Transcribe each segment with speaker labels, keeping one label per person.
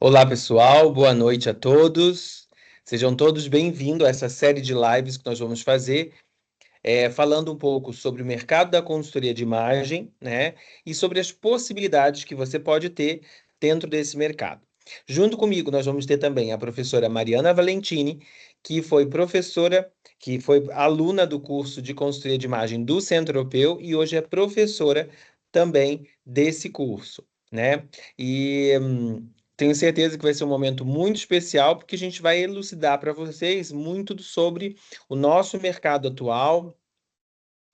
Speaker 1: Olá, pessoal, boa noite a todos. Sejam todos bem-vindos a essa série de lives que nós vamos fazer, falando um pouco sobre o mercado da consultoria de imagem, né, e sobre as possibilidades que você pode ter dentro desse mercado. Junto comigo, nós vamos ter também a professora Mariana Valentini, que foi aluna do curso de consultoria de imagem do Centro Europeu e hoje é professora também desse curso, né? E tenho certeza que vai ser um momento muito especial, porque a gente vai elucidar para vocês muito sobre o nosso mercado atual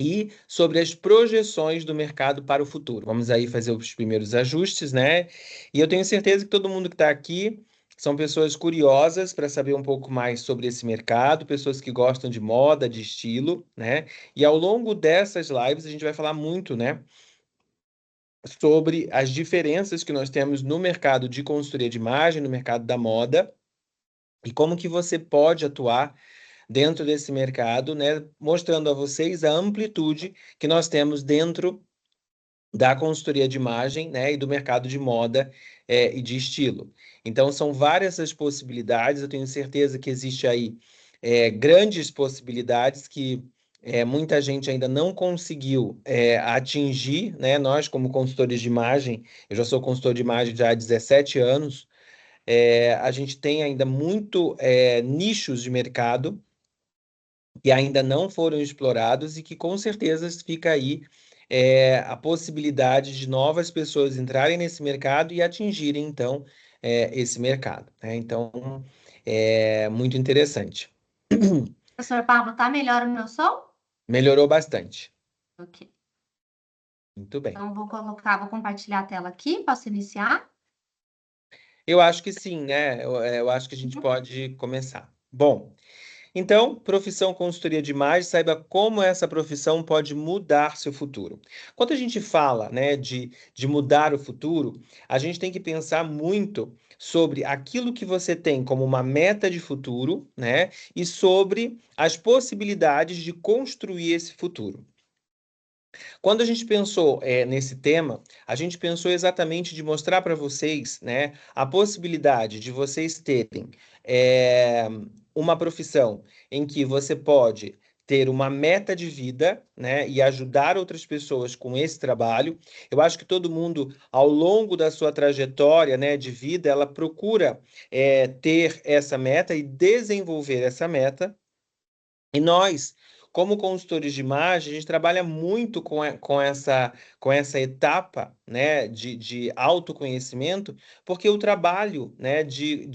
Speaker 1: e sobre as projeções do mercado para o futuro. Vamos aí fazer os primeiros ajustes, né? E eu tenho certeza que todo mundo que está aqui são pessoas curiosas para saber um pouco mais sobre esse mercado, pessoas que gostam de moda, de estilo, né? E ao longo dessas lives a gente vai falar muito, né, sobre as diferenças que nós temos no mercado de consultoria de imagem, no mercado da moda, e como que você pode atuar dentro desse mercado, né, mostrando a vocês a amplitude que nós temos dentro da consultoria de imagem, né, e do mercado de moda e de estilo. Então, são várias as possibilidades, eu tenho certeza que existe aí grandes possibilidades que muita gente ainda não conseguiu atingir, né? Nós, como consultores de imagem, eu já sou consultor de imagem já há 17 anos, a gente tem ainda muito nichos de mercado que ainda não foram explorados e que com certeza fica aí a possibilidade de novas pessoas entrarem nesse mercado e atingirem, então, esse mercado, né? Então, é muito interessante.
Speaker 2: Professor Pablo, tá melhor o meu som?
Speaker 1: Melhorou bastante.
Speaker 2: Ok.
Speaker 1: Muito bem.
Speaker 2: Então, vou compartilhar a tela aqui. Posso iniciar?
Speaker 1: Eu acho que sim, né? Eu acho que a gente
Speaker 2: Uhum.
Speaker 1: pode começar. Bom, então, profissão consultoria de imagem, saiba como essa profissão pode mudar seu futuro. Quando a gente fala, né, de mudar o futuro, a gente tem que pensar muito sobre aquilo que você tem como uma meta de futuro, né, e sobre as possibilidades de construir esse futuro. Quando a gente pensou nesse tema, a gente pensou exatamente de mostrar para vocês, né, a possibilidade de vocês terem é, uma profissão em que você pode ter uma meta de vida, né, e ajudar outras pessoas com esse trabalho. Eu acho que todo mundo, ao longo da sua trajetória, né, de vida, ela procura ter essa meta e desenvolver essa meta. E nós, como consultores de imagem, a gente trabalha muito com essa etapa, né, de autoconhecimento, porque o trabalho, né, de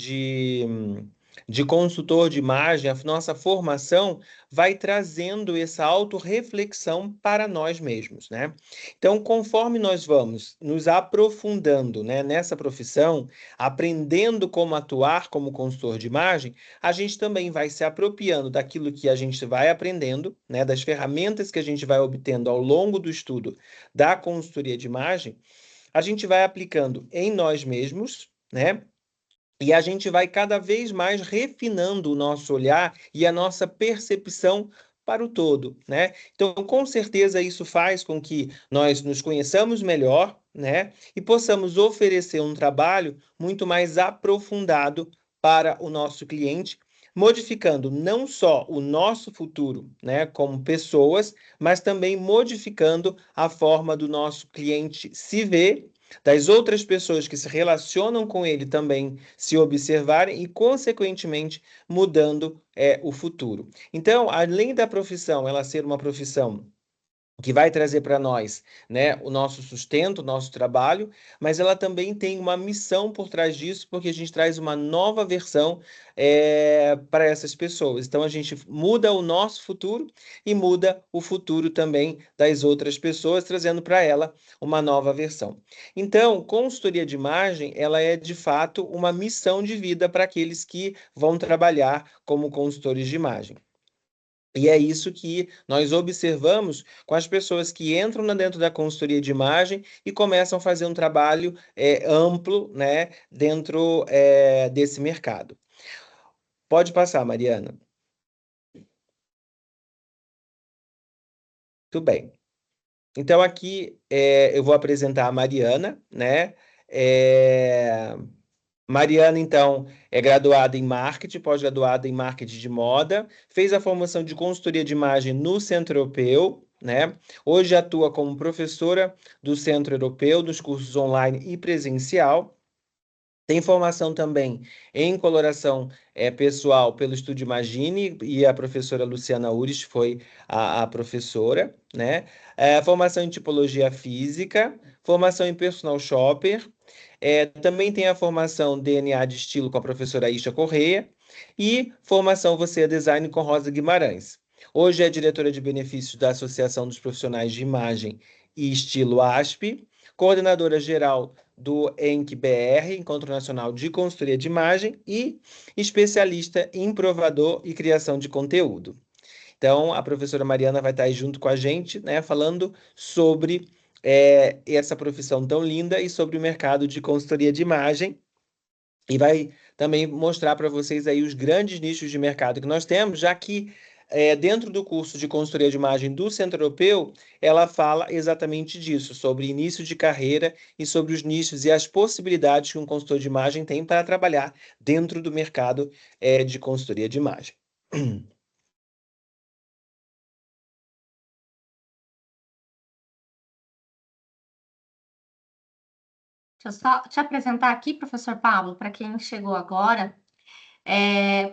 Speaker 1: consultor de imagem, a nossa formação, vai trazendo essa autorreflexão para nós mesmos, né? Então, conforme nós vamos nos aprofundando, né, nessa profissão, aprendendo como atuar como consultor de imagem, a gente também vai se apropriando daquilo que a gente vai aprendendo, né, das ferramentas que a gente vai obtendo ao longo do estudo da consultoria de imagem, a gente vai aplicando em nós mesmos, né? E a gente vai cada vez mais refinando o nosso olhar e a nossa percepção para o todo, né? Então, com certeza isso faz com que nós nos conheçamos melhor, né? E possamos oferecer um trabalho muito mais aprofundado para o nosso cliente, modificando não só o nosso futuro, né, como pessoas, mas também modificando a forma do nosso cliente se ver, das outras pessoas que se relacionam com ele também se observarem e, consequentemente, mudando o futuro. Então, além da profissão ela ser uma profissão que vai trazer para nós, né, o nosso sustento, o nosso trabalho, mas ela também tem uma missão por trás disso, porque a gente traz uma nova versão para essas pessoas. Então a gente muda o nosso futuro e muda o futuro também das outras pessoas, trazendo para ela uma nova versão. Então, consultoria de imagem, ela é de fato uma missão de vida para aqueles que vão trabalhar como consultores de imagem. E é isso que nós observamos com as pessoas que entram dentro da consultoria de imagem e começam a fazer um trabalho amplo, né, dentro desse mercado. Pode passar, Mariana. Tudo bem. Então, aqui eu vou apresentar a Mariana, né? É, Mariana, então, é graduada em marketing, pós-graduada em marketing de moda, fez a formação de consultoria de imagem no Centro Europeu, né? Hoje atua como professora do Centro Europeu, dos cursos online e presencial. Tem formação também em coloração pessoal pelo Estúdio Imagine, e a professora Luciana Ures foi a professora, né? Formação em tipologia física, formação em personal shopper, também tem a formação DNA de estilo com a professora Isha Correia e formação Você é Design com Rosa Guimarães. Hoje é diretora de benefícios da Associação dos Profissionais de Imagem e Estilo ASP, coordenadora geral do ENC-BR, Encontro Nacional de Consultoria de Imagem, e especialista em provador e criação de conteúdo. Então, a professora Mariana vai estar aí junto com a gente, né, falando sobre essa profissão tão linda e sobre o mercado de consultoria de imagem. E vai também mostrar para vocês aí os grandes nichos de mercado que nós temos, já que dentro do curso de consultoria de imagem do Centro Europeu, ela fala exatamente disso, sobre início de carreira e sobre os nichos e as possibilidades que um consultor de imagem tem para trabalhar dentro do mercado de consultoria de imagem.
Speaker 2: Deixa eu só te apresentar aqui, professor Pablo, para quem chegou agora.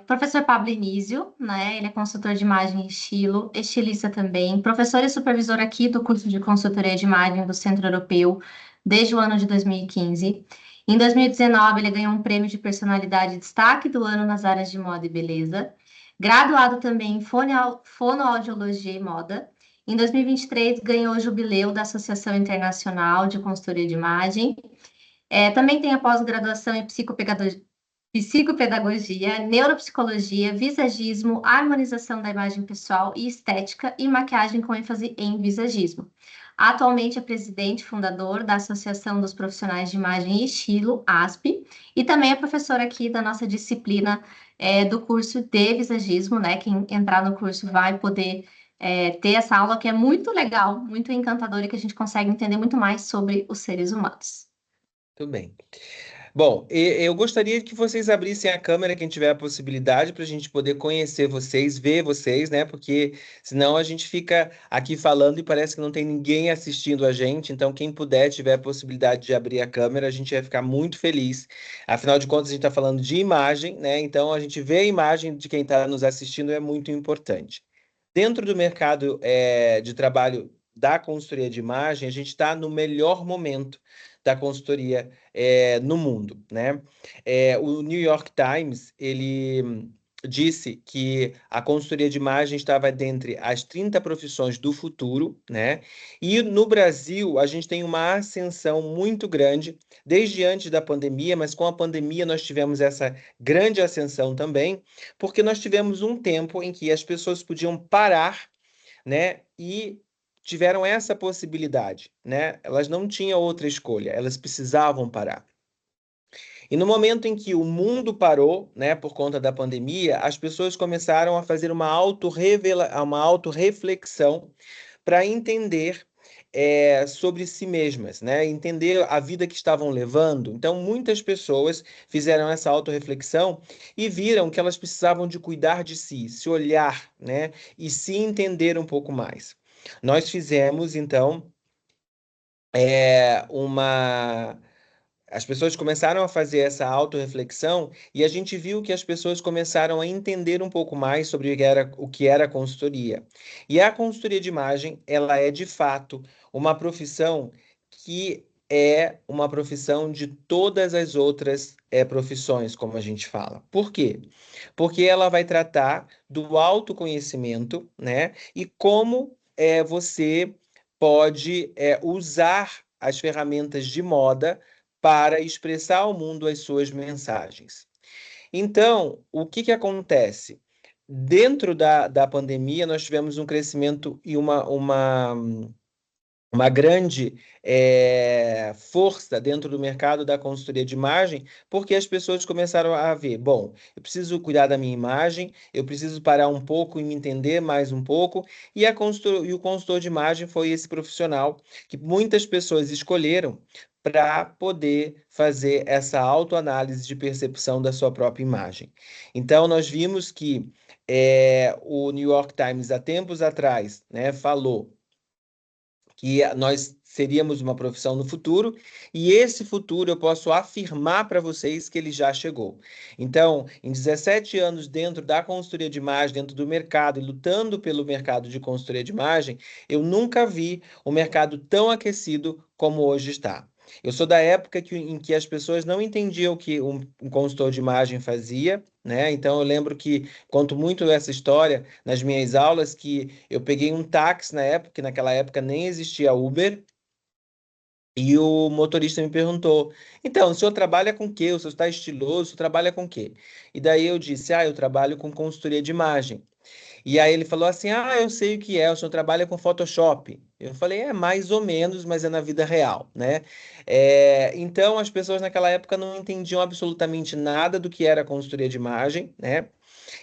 Speaker 2: Professor Pablo Inísio, né? Ele é consultor de imagem e estilo, estilista também, professor e supervisor aqui do curso de consultoria de imagem do Centro Europeu desde o ano de 2015. Em 2019, ele ganhou um prêmio de personalidade de destaque do ano nas áreas de moda e beleza. Graduado também em fonoaudiologia e moda. Em 2023, ganhou o jubileu da Associação Internacional de Consultoria de Imagem. Também tem a pós-graduação em psicopedagogia, neuropsicologia, visagismo, harmonização da imagem pessoal e estética e maquiagem com ênfase em visagismo. Atualmente é presidente e fundador da Associação dos Profissionais de Imagem e Estilo, ASP, e também é professor aqui da nossa disciplina do curso de visagismo, né? Quem entrar no curso vai poder ter essa aula que é muito legal, muito encantadora e que a gente consegue entender muito mais sobre os seres humanos.
Speaker 1: Tudo bem. Bom, eu gostaria que vocês abrissem a câmera, quem tiver a possibilidade, para a gente poder conhecer vocês, ver vocês, né? Porque senão a gente fica aqui falando e parece que não tem ninguém assistindo a gente. Então, quem puder, tiver a possibilidade de abrir a câmera, a gente vai ficar muito feliz. Afinal de contas, a gente está falando de imagem, né? Então, a gente vê a imagem de quem está nos assistindo é muito importante. Dentro do mercado de trabalho da consultoria de imagem, a gente está no melhor momento da consultoria no mundo, né? O New York Times, ele disse que a consultoria de imagem estava dentre as 30 profissões do futuro, né? E no Brasil, a gente tem uma ascensão muito grande, desde antes da pandemia, mas com a pandemia nós tivemos essa grande ascensão também, porque nós tivemos um tempo em que as pessoas podiam parar, né, e tiveram essa possibilidade, né? Elas não tinham outra escolha, elas precisavam parar. E no momento em que o mundo parou, né, por conta da pandemia, as pessoas começaram a fazer uma autorreflexão para entender sobre si mesmas, né? Entender a vida que estavam levando. Então, muitas pessoas fizeram essa autorreflexão e viram que elas precisavam de cuidar de si, se olhar, né? E se entender um pouco mais. Nós fizemos, então, uma as pessoas começaram a fazer essa autorreflexão e a gente viu que as pessoas começaram a entender um pouco mais sobre o que era a consultoria. E a consultoria de imagem, ela é de fato uma profissão que é uma profissão de todas as outras profissões, como a gente fala. Por quê? Porque ela vai tratar do autoconhecimento, né? E como você pode usar as ferramentas de moda para expressar ao mundo as suas mensagens. Então, o que que acontece? Dentro da pandemia, nós tivemos um crescimento e uma grande força dentro do mercado da consultoria de imagem, porque as pessoas começaram a ver, bom, eu preciso cuidar da minha imagem, eu preciso parar um pouco e me entender mais um pouco, e o consultor de imagem foi esse profissional que muitas pessoas escolheram para poder fazer essa autoanálise de percepção da sua própria imagem. Então, nós vimos que o New York Times, há tempos atrás, né, falou que nós seríamos uma profissão no futuro, e esse futuro eu posso afirmar para vocês que ele já chegou. Então, em 17 anos dentro da consultoria de imagem, dentro do mercado, e lutando pelo mercado de consultoria de imagem, eu nunca vi um mercado tão aquecido como hoje está. Eu sou da época em que as pessoas não entendiam o que um consultor de imagem fazia, né? Então eu lembro que conto muito essa história nas minhas aulas, que eu peguei um táxi na época, que naquela época nem existia Uber, e o motorista me perguntou: então, o senhor trabalha com o quê? O senhor está estiloso, o senhor trabalha com o quê? E daí eu disse: eu trabalho com consultoria de imagem. E aí ele falou assim: eu sei o que é, o senhor trabalha com Photoshop. Eu falei: mais ou menos, mas é na vida real, né? Então as pessoas naquela época não entendiam absolutamente nada do que era consultoria de imagem, né?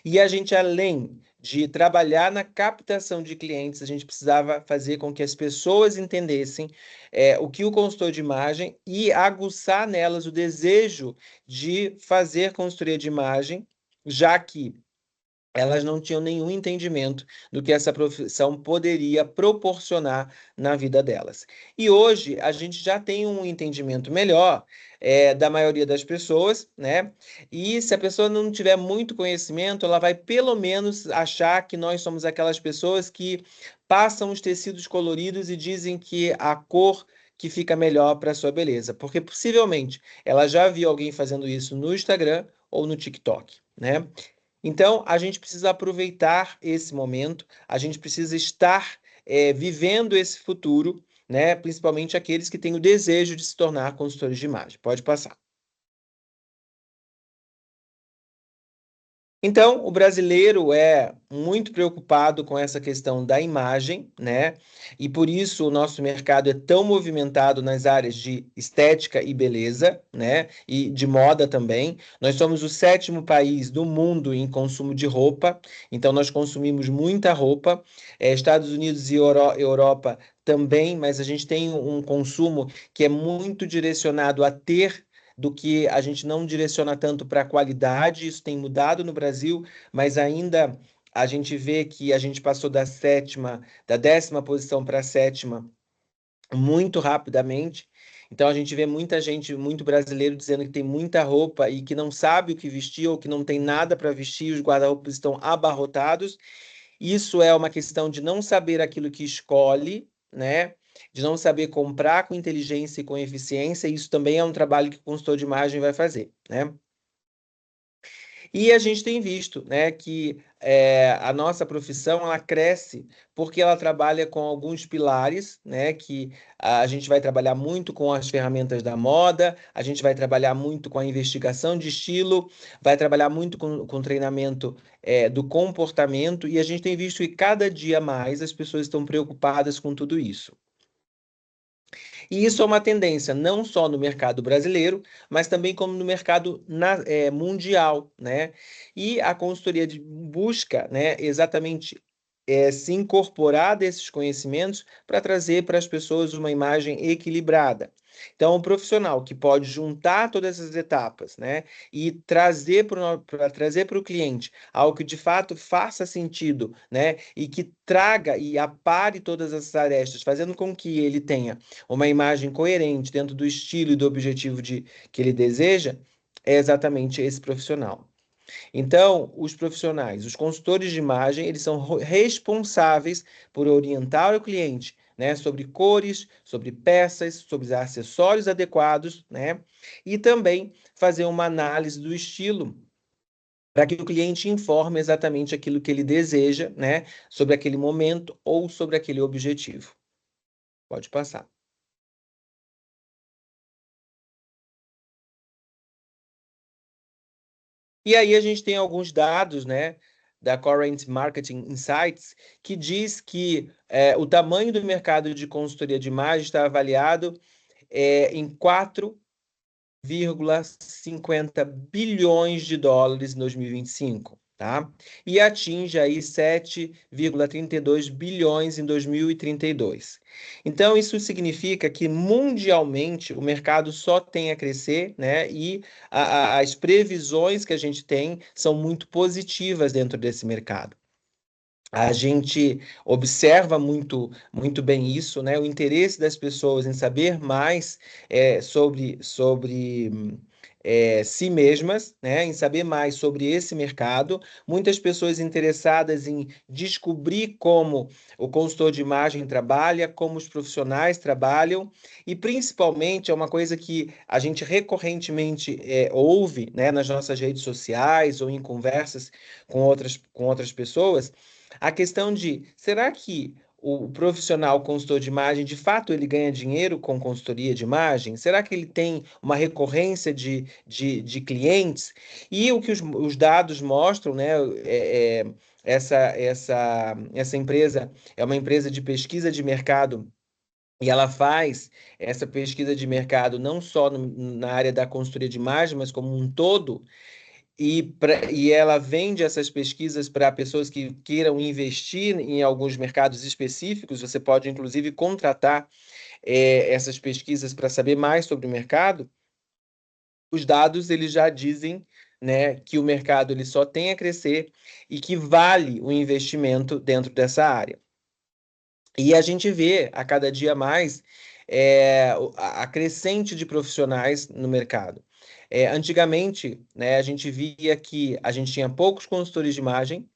Speaker 1: E a gente, além de trabalhar na captação de clientes, a gente precisava fazer com que as pessoas entendessem o que o consultor de imagem e aguçar nelas o desejo de fazer consultoria de imagem, já que elas não tinham nenhum entendimento do que essa profissão poderia proporcionar na vida delas. E hoje a gente já tem um entendimento melhor da maioria das pessoas, né? E se a pessoa não tiver muito conhecimento, ela vai pelo menos achar que nós somos aquelas pessoas que passam os tecidos coloridos e dizem que a cor que fica melhor para a sua beleza, porque possivelmente ela já viu alguém fazendo isso no Instagram ou no TikTok, né? Então, a gente precisa aproveitar esse momento, a gente precisa estar vivendo esse futuro, né? Principalmente aqueles que têm o desejo de se tornar consultores de imagem. Pode passar. Então, o brasileiro é muito preocupado com essa questão da imagem, né? E por isso o nosso mercado é tão movimentado nas áreas de estética e beleza, né? E de moda também. Nós somos o 7º país do mundo em consumo de roupa, então nós consumimos muita roupa. Estados Unidos e Europa também, mas a gente tem um consumo que é muito direcionado a ter do que a gente não direciona tanto para a qualidade. Isso tem mudado no Brasil, mas ainda a gente vê que a gente passou da 10ª posição para a 7ª muito rapidamente. Então a gente vê muita gente, muito brasileiro dizendo que tem muita roupa e que não sabe o que vestir ou que não tem nada para vestir, os guarda-roupas estão abarrotados. Isso é uma questão de não saber aquilo que escolhe, né? De não saber comprar com inteligência e com eficiência. Isso também é um trabalho que o consultor de imagem vai fazer, né? E a gente tem visto, né, que a nossa profissão ela cresce porque ela trabalha com alguns pilares, né, que a gente vai trabalhar muito com as ferramentas da moda, a gente vai trabalhar muito com a investigação de estilo, vai trabalhar muito com o treinamento do comportamento, e a gente tem visto que cada dia mais as pessoas estão preocupadas com tudo isso. E isso é uma tendência não só no mercado brasileiro, mas também como no mercado mundial, né? E a consultoria busca, né, exatamente se incorporar desses conhecimentos para trazer para as pessoas uma imagem equilibrada. Então, um profissional que pode juntar todas essas etapas, né, e trazer para o cliente algo que de fato faça sentido, né, e que traga e apare todas essas arestas, fazendo com que ele tenha uma imagem coerente dentro do estilo e do objetivo que ele deseja, é exatamente esse profissional. Então, os profissionais, os consultores de imagem, eles são responsáveis por orientar o cliente, né, sobre cores, sobre peças, sobre acessórios adequados, né, e também fazer uma análise do estilo para que o cliente informe exatamente aquilo que ele deseja, né, sobre aquele momento ou sobre aquele objetivo. Pode passar. E aí a gente tem alguns dados, né, da Current Marketing Insights, que diz que o tamanho do mercado de consultoria de imagem está avaliado em 4,50 bilhões de dólares em 2025. tá? E atinge aí 7,32 bilhões em 2032. Então, isso significa que mundialmente o mercado só tem a crescer, né? E as previsões que a gente tem são muito positivas dentro desse mercado. A gente observa muito bem isso, né? O interesse das pessoas em saber mais sobre si mesmas, né? Em saber mais sobre esse mercado. Muitas pessoas interessadas em descobrir como o consultor de imagem trabalha, como os profissionais trabalham, e principalmente é uma coisa que a gente recorrentemente ouve, né? Nas nossas redes sociais ou em conversas com outras pessoas a questão de, será que o profissional consultor de imagem, de fato, ele ganha dinheiro com consultoria de imagem? Será que ele tem uma recorrência de clientes? E o que os dados mostram, né? Essa empresa é uma empresa de pesquisa de mercado e ela faz essa pesquisa de mercado não só na área da consultoria de imagem, mas como um todo. E ela vende essas pesquisas para pessoas que queiram investir em alguns mercados específicos. Você pode, inclusive, contratar essas pesquisas para saber mais sobre o mercado. Os dados eles já dizem, né, que o mercado ele só tem a crescer e que vale o investimento dentro dessa área. E a gente vê a cada dia mais a crescente de profissionais no mercado. Antigamente, né, a gente via que a gente tinha poucos consultores de imagem,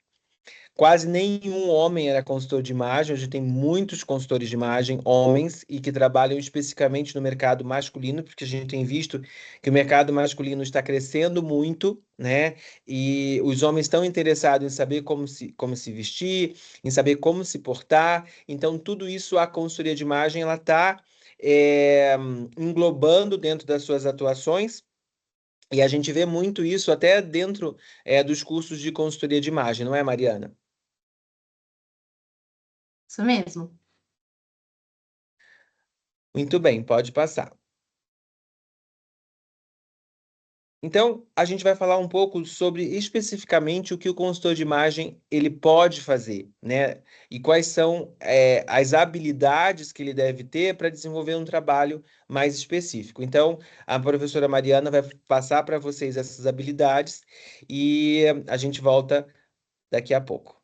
Speaker 1: quase nenhum homem era consultor de imagem. Hoje tem muitos consultores de imagem, homens, e que trabalham especificamente no mercado masculino, porque a gente tem visto que o mercado masculino está crescendo muito, né? E os homens estão interessados em saber como se vestir, em saber como se portar. Então, tudo isso a consultoria de imagem ela está englobando dentro das suas atuações. E a gente vê muito isso até dentro dos cursos de consultoria de imagem, não é, Mariana?
Speaker 2: Isso mesmo.
Speaker 1: Muito bem, pode passar. Então, a gente vai falar um pouco sobre especificamente o que o consultor de imagem ele pode fazer, né? E quais são as habilidades que ele deve ter para desenvolver um trabalho mais específico. Então, a professora Mariana vai passar para vocês essas habilidades e a gente volta daqui a pouco.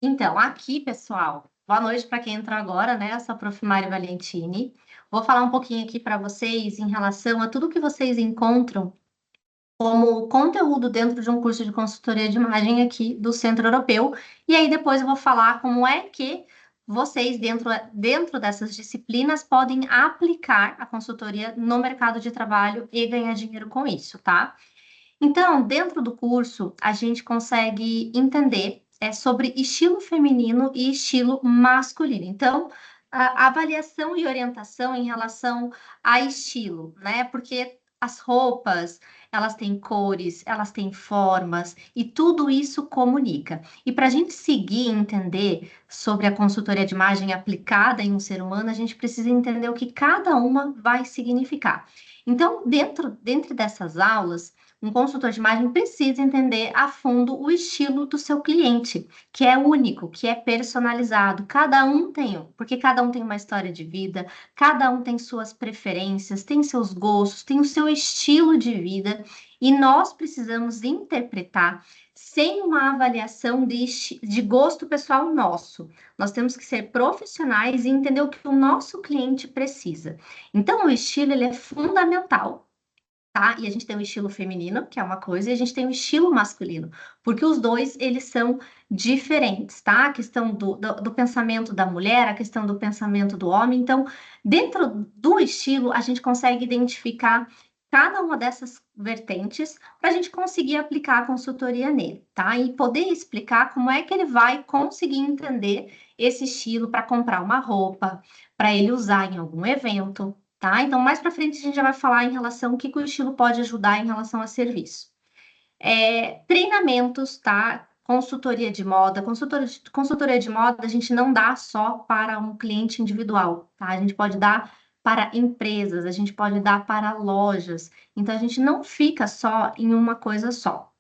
Speaker 2: Então, aqui, pessoal, boa noite para quem entrou agora, né? Eu sou a Prof. Mari Valentini. Vou falar um pouquinho aqui para vocês em relação a tudo que vocês encontram como conteúdo dentro de um curso de consultoria de imagem aqui do Centro Europeu. E aí depois eu vou falar como é que vocês, dentro dessas disciplinas, podem aplicar a consultoria no mercado de trabalho e ganhar dinheiro com isso, tá? Então, dentro do curso, a gente consegue entender sobre estilo feminino e estilo masculino. Então, a avaliação e orientação em relação a estilo, né? Porque as roupas, elas têm cores, elas têm formas e tudo isso comunica. E para a gente seguir e entender sobre a consultoria de imagem aplicada em um ser humano, a gente precisa entender o que cada uma vai significar. Então, dentro dessas aulas, um consultor de imagem precisa entender a fundo o estilo do seu cliente, que é único, que é personalizado. Porque cada um tem uma história de vida, cada um tem suas preferências, tem seus gostos, tem o seu estilo de vida, e nós precisamos interpretar sem uma avaliação de gosto pessoal nosso. Nós temos que ser profissionais e entender o que o nosso cliente precisa. Então, o estilo ele é fundamental, tá? E a gente tem o estilo feminino, que é uma coisa, e a gente tem o estilo masculino, porque os dois, eles são diferentes, tá? A questão do pensamento da mulher, a questão do pensamento do homem. Então, dentro do estilo, a gente consegue identificar cada uma dessas vertentes para a gente conseguir aplicar a consultoria nele, tá? E poder explicar como é que ele vai conseguir entender esse estilo para comprar uma roupa, para ele usar em algum evento, tá? Então, mais para frente, a gente já vai falar em relação ao que o estilo pode ajudar em relação a serviço. Treinamentos, tá? Consultoria de moda. Consultoria de moda a gente não dá só para um cliente individual, tá? A gente pode dar para empresas, a gente pode dar para lojas. Então, a gente não fica só em uma coisa só.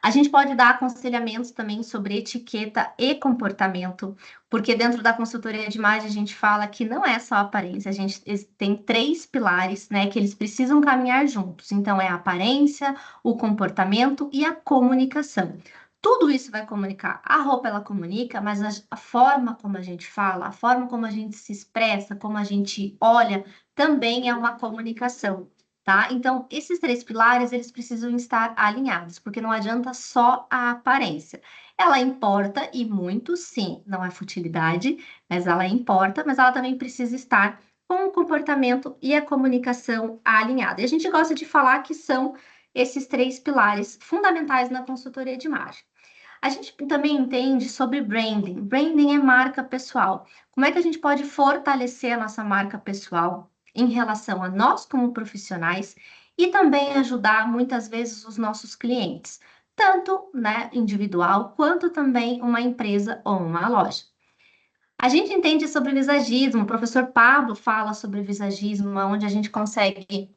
Speaker 2: A gente pode dar aconselhamentos também sobre etiqueta e comportamento, porque dentro da consultoria de imagem a gente fala que não é só aparência, a gente tem 3 pilares, né, que eles precisam caminhar juntos. Então, é a aparência, o comportamento e a comunicação. Tudo isso vai comunicar. A roupa ela comunica, mas a forma como a gente fala, a forma como a gente se expressa, como a gente olha, também é uma comunicação. Tá? Então, esses 3 pilares, eles precisam estar alinhados, porque não adianta só a aparência. Ela importa e muito, sim, não é futilidade, mas ela importa, mas ela também precisa estar com o comportamento e a comunicação alinhada. E a gente gosta de falar que são esses 3 pilares fundamentais na consultoria de imagem. A gente também entende sobre branding. Branding é marca pessoal. Como é que a gente pode fortalecer a nossa marca pessoal em relação a nós como profissionais e também ajudar muitas vezes os nossos clientes, tanto, né, individual quanto também uma empresa ou uma loja. A gente entende sobre visagismo, o professor Pablo fala sobre visagismo, onde a gente consegue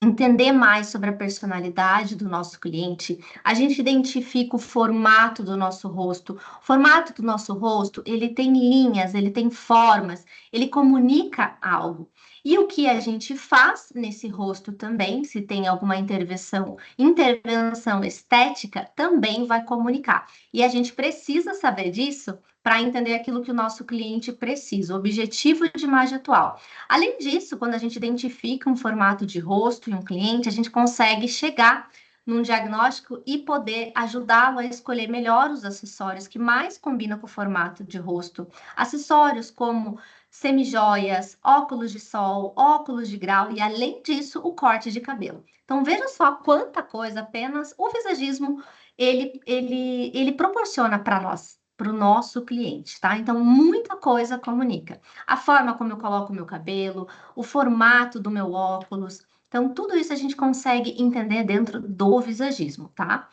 Speaker 2: entender mais sobre a personalidade do nosso cliente, a gente identifica o formato do nosso rosto. O formato do nosso rosto, ele tem linhas, ele tem formas, ele comunica algo. E o que a gente faz nesse rosto também, se tem alguma intervenção estética, também vai comunicar. E a gente precisa saber disso para entender aquilo que o nosso cliente precisa, o objetivo de imagem atual. Além disso, quando a gente identifica um formato de rosto em um cliente, a gente consegue chegar num diagnóstico e poder ajudá-lo a escolher melhor os acessórios que mais combinam com o formato de rosto. Acessórios como semijoias, óculos de sol, óculos de grau e, além disso, o corte de cabelo. Então, veja só quanta coisa apenas o visagismo ele proporciona para nós, para o nosso cliente, tá? Então, muita coisa comunica. A forma como eu coloco o meu cabelo, o formato do meu óculos. Então, tudo isso a gente consegue entender dentro do visagismo, tá?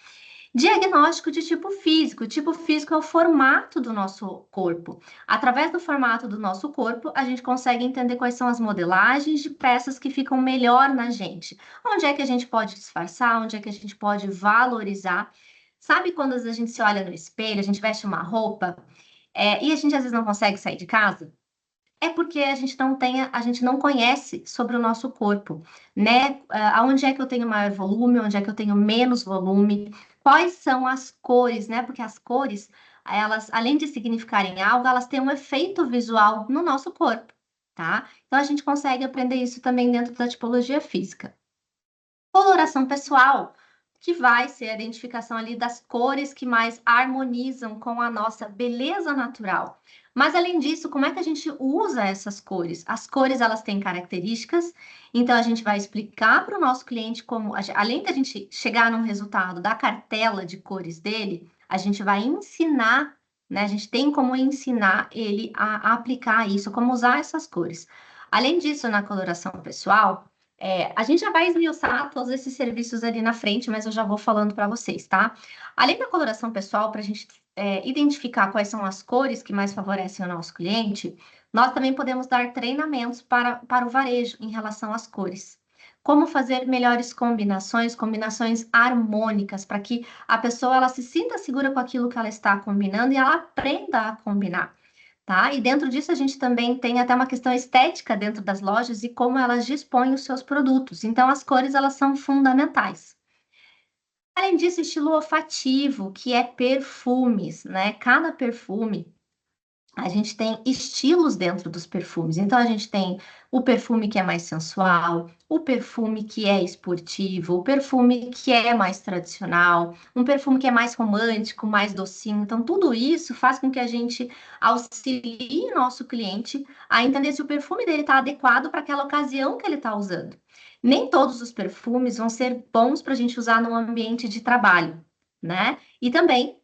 Speaker 2: Diagnóstico de tipo físico. O tipo físico é o formato do nosso corpo. Através do formato do nosso corpo, a gente consegue entender quais são as modelagens de peças que ficam melhor na gente. Onde é que a gente pode disfarçar, onde é que a gente pode valorizar. Sabe quando a gente se olha no espelho, a gente veste uma roupa, e a gente às vezes não consegue sair de casa? É porque a gente não conhece sobre o nosso corpo, né? Aonde é que eu tenho maior volume, onde é que eu tenho menos volume, quais são as cores, né? Porque as cores, elas, além de significarem algo, elas têm um efeito visual no nosso corpo, tá? Então a gente consegue aprender isso também dentro da tipologia física. Coloração pessoal, que vai ser a identificação ali das cores que mais harmonizam com a nossa beleza natural. Mas além disso, como é que a gente usa essas cores? As cores elas têm características, então a gente vai explicar para o nosso cliente como, além da gente chegar num resultado da cartela de cores dele, a gente vai ensinar, né? A gente tem como ensinar ele a aplicar isso, como usar essas cores. Além disso, na coloração pessoal, a gente já vai esmiuçar todos esses serviços ali na frente, mas eu já vou falando para vocês, tá? Além da coloração pessoal, para a gente identificar quais são as cores que mais favorecem o nosso cliente, nós também podemos dar treinamentos para o varejo em relação às cores. Como fazer melhores combinações, combinações harmônicas, para que a pessoa ela se sinta segura com aquilo que ela está combinando e ela aprenda a combinar. Tá? E dentro disso a gente também tem até uma questão estética dentro das lojas e como elas dispõem os seus produtos. Então as cores elas são fundamentais. Além disso, estilo olfativo, que é perfumes, né? Cada perfume a gente tem estilos dentro dos perfumes. Então, a gente tem o perfume que é mais sensual, o perfume que é esportivo, o perfume que é mais tradicional, um perfume que é mais romântico, mais docinho. Então, tudo isso faz com que a gente auxilie nosso cliente a entender se o perfume dele está adequado para aquela ocasião que ele está usando. Nem todos os perfumes vão ser bons para a gente usar no ambiente de trabalho, né? E também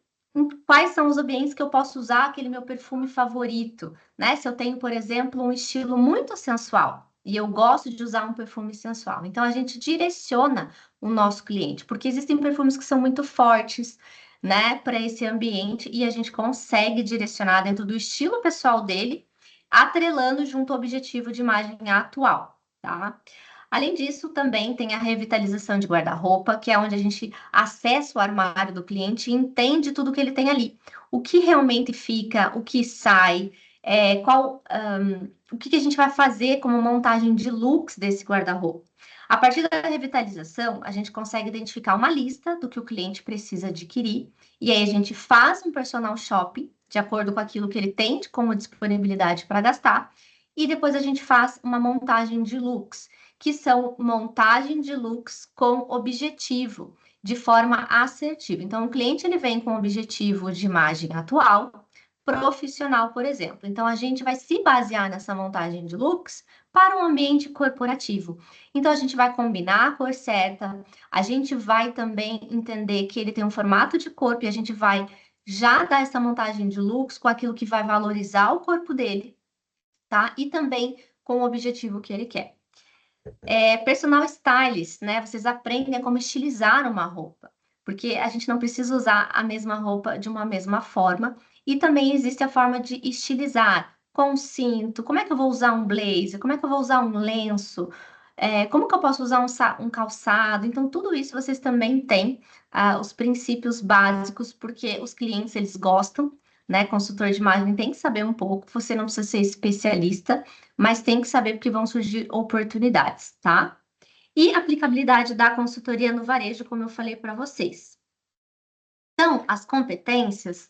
Speaker 2: quais são os ambientes que eu posso usar aquele meu perfume favorito, né? Se eu tenho, por exemplo, um estilo muito sensual e eu gosto de usar um perfume sensual. Então a gente direciona o nosso cliente, porque existem perfumes que são muito fortes, né, para esse ambiente e a gente consegue direcionar dentro do estilo pessoal dele atrelando junto ao objetivo de imagem atual, tá? Além disso, também tem a revitalização de guarda-roupa, que é onde a gente acessa o armário do cliente e entende tudo que ele tem ali. O que realmente fica, o que sai, o que a gente vai fazer como montagem de looks desse guarda-roupa. A partir da revitalização, a gente consegue identificar uma lista do que o cliente precisa adquirir, e aí a gente faz um personal shopping, de acordo com aquilo que ele tem como disponibilidade para gastar, e depois a gente faz uma montagem de looks, que são montagem de looks com objetivo, de forma assertiva. Então, o cliente ele vem com um objetivo de imagem atual, profissional, por exemplo. Então, a gente vai se basear nessa montagem de looks para um ambiente corporativo. Então, a gente vai combinar a cor certa, a gente vai também entender que ele tem um formato de corpo e a gente vai já dar essa montagem de looks com aquilo que vai valorizar o corpo dele, tá? E também com o objetivo que ele quer. Personal stylist, né? Vocês aprendem a como estilizar uma roupa, porque a gente não precisa usar a mesma roupa de uma mesma forma. E também existe a forma de estilizar com cinto. Como é que eu vou usar um blazer? Como é que eu vou usar um lenço? Como que eu posso usar um calçado? Então, tudo isso vocês também têm os princípios básicos, porque os clientes eles gostam, né? Consultor de imagem tem que saber um pouco. Você não precisa ser especialista, mas tem que saber porque vão surgir oportunidades, tá? E aplicabilidade da consultoria no varejo, como eu falei para vocês. Então, as competências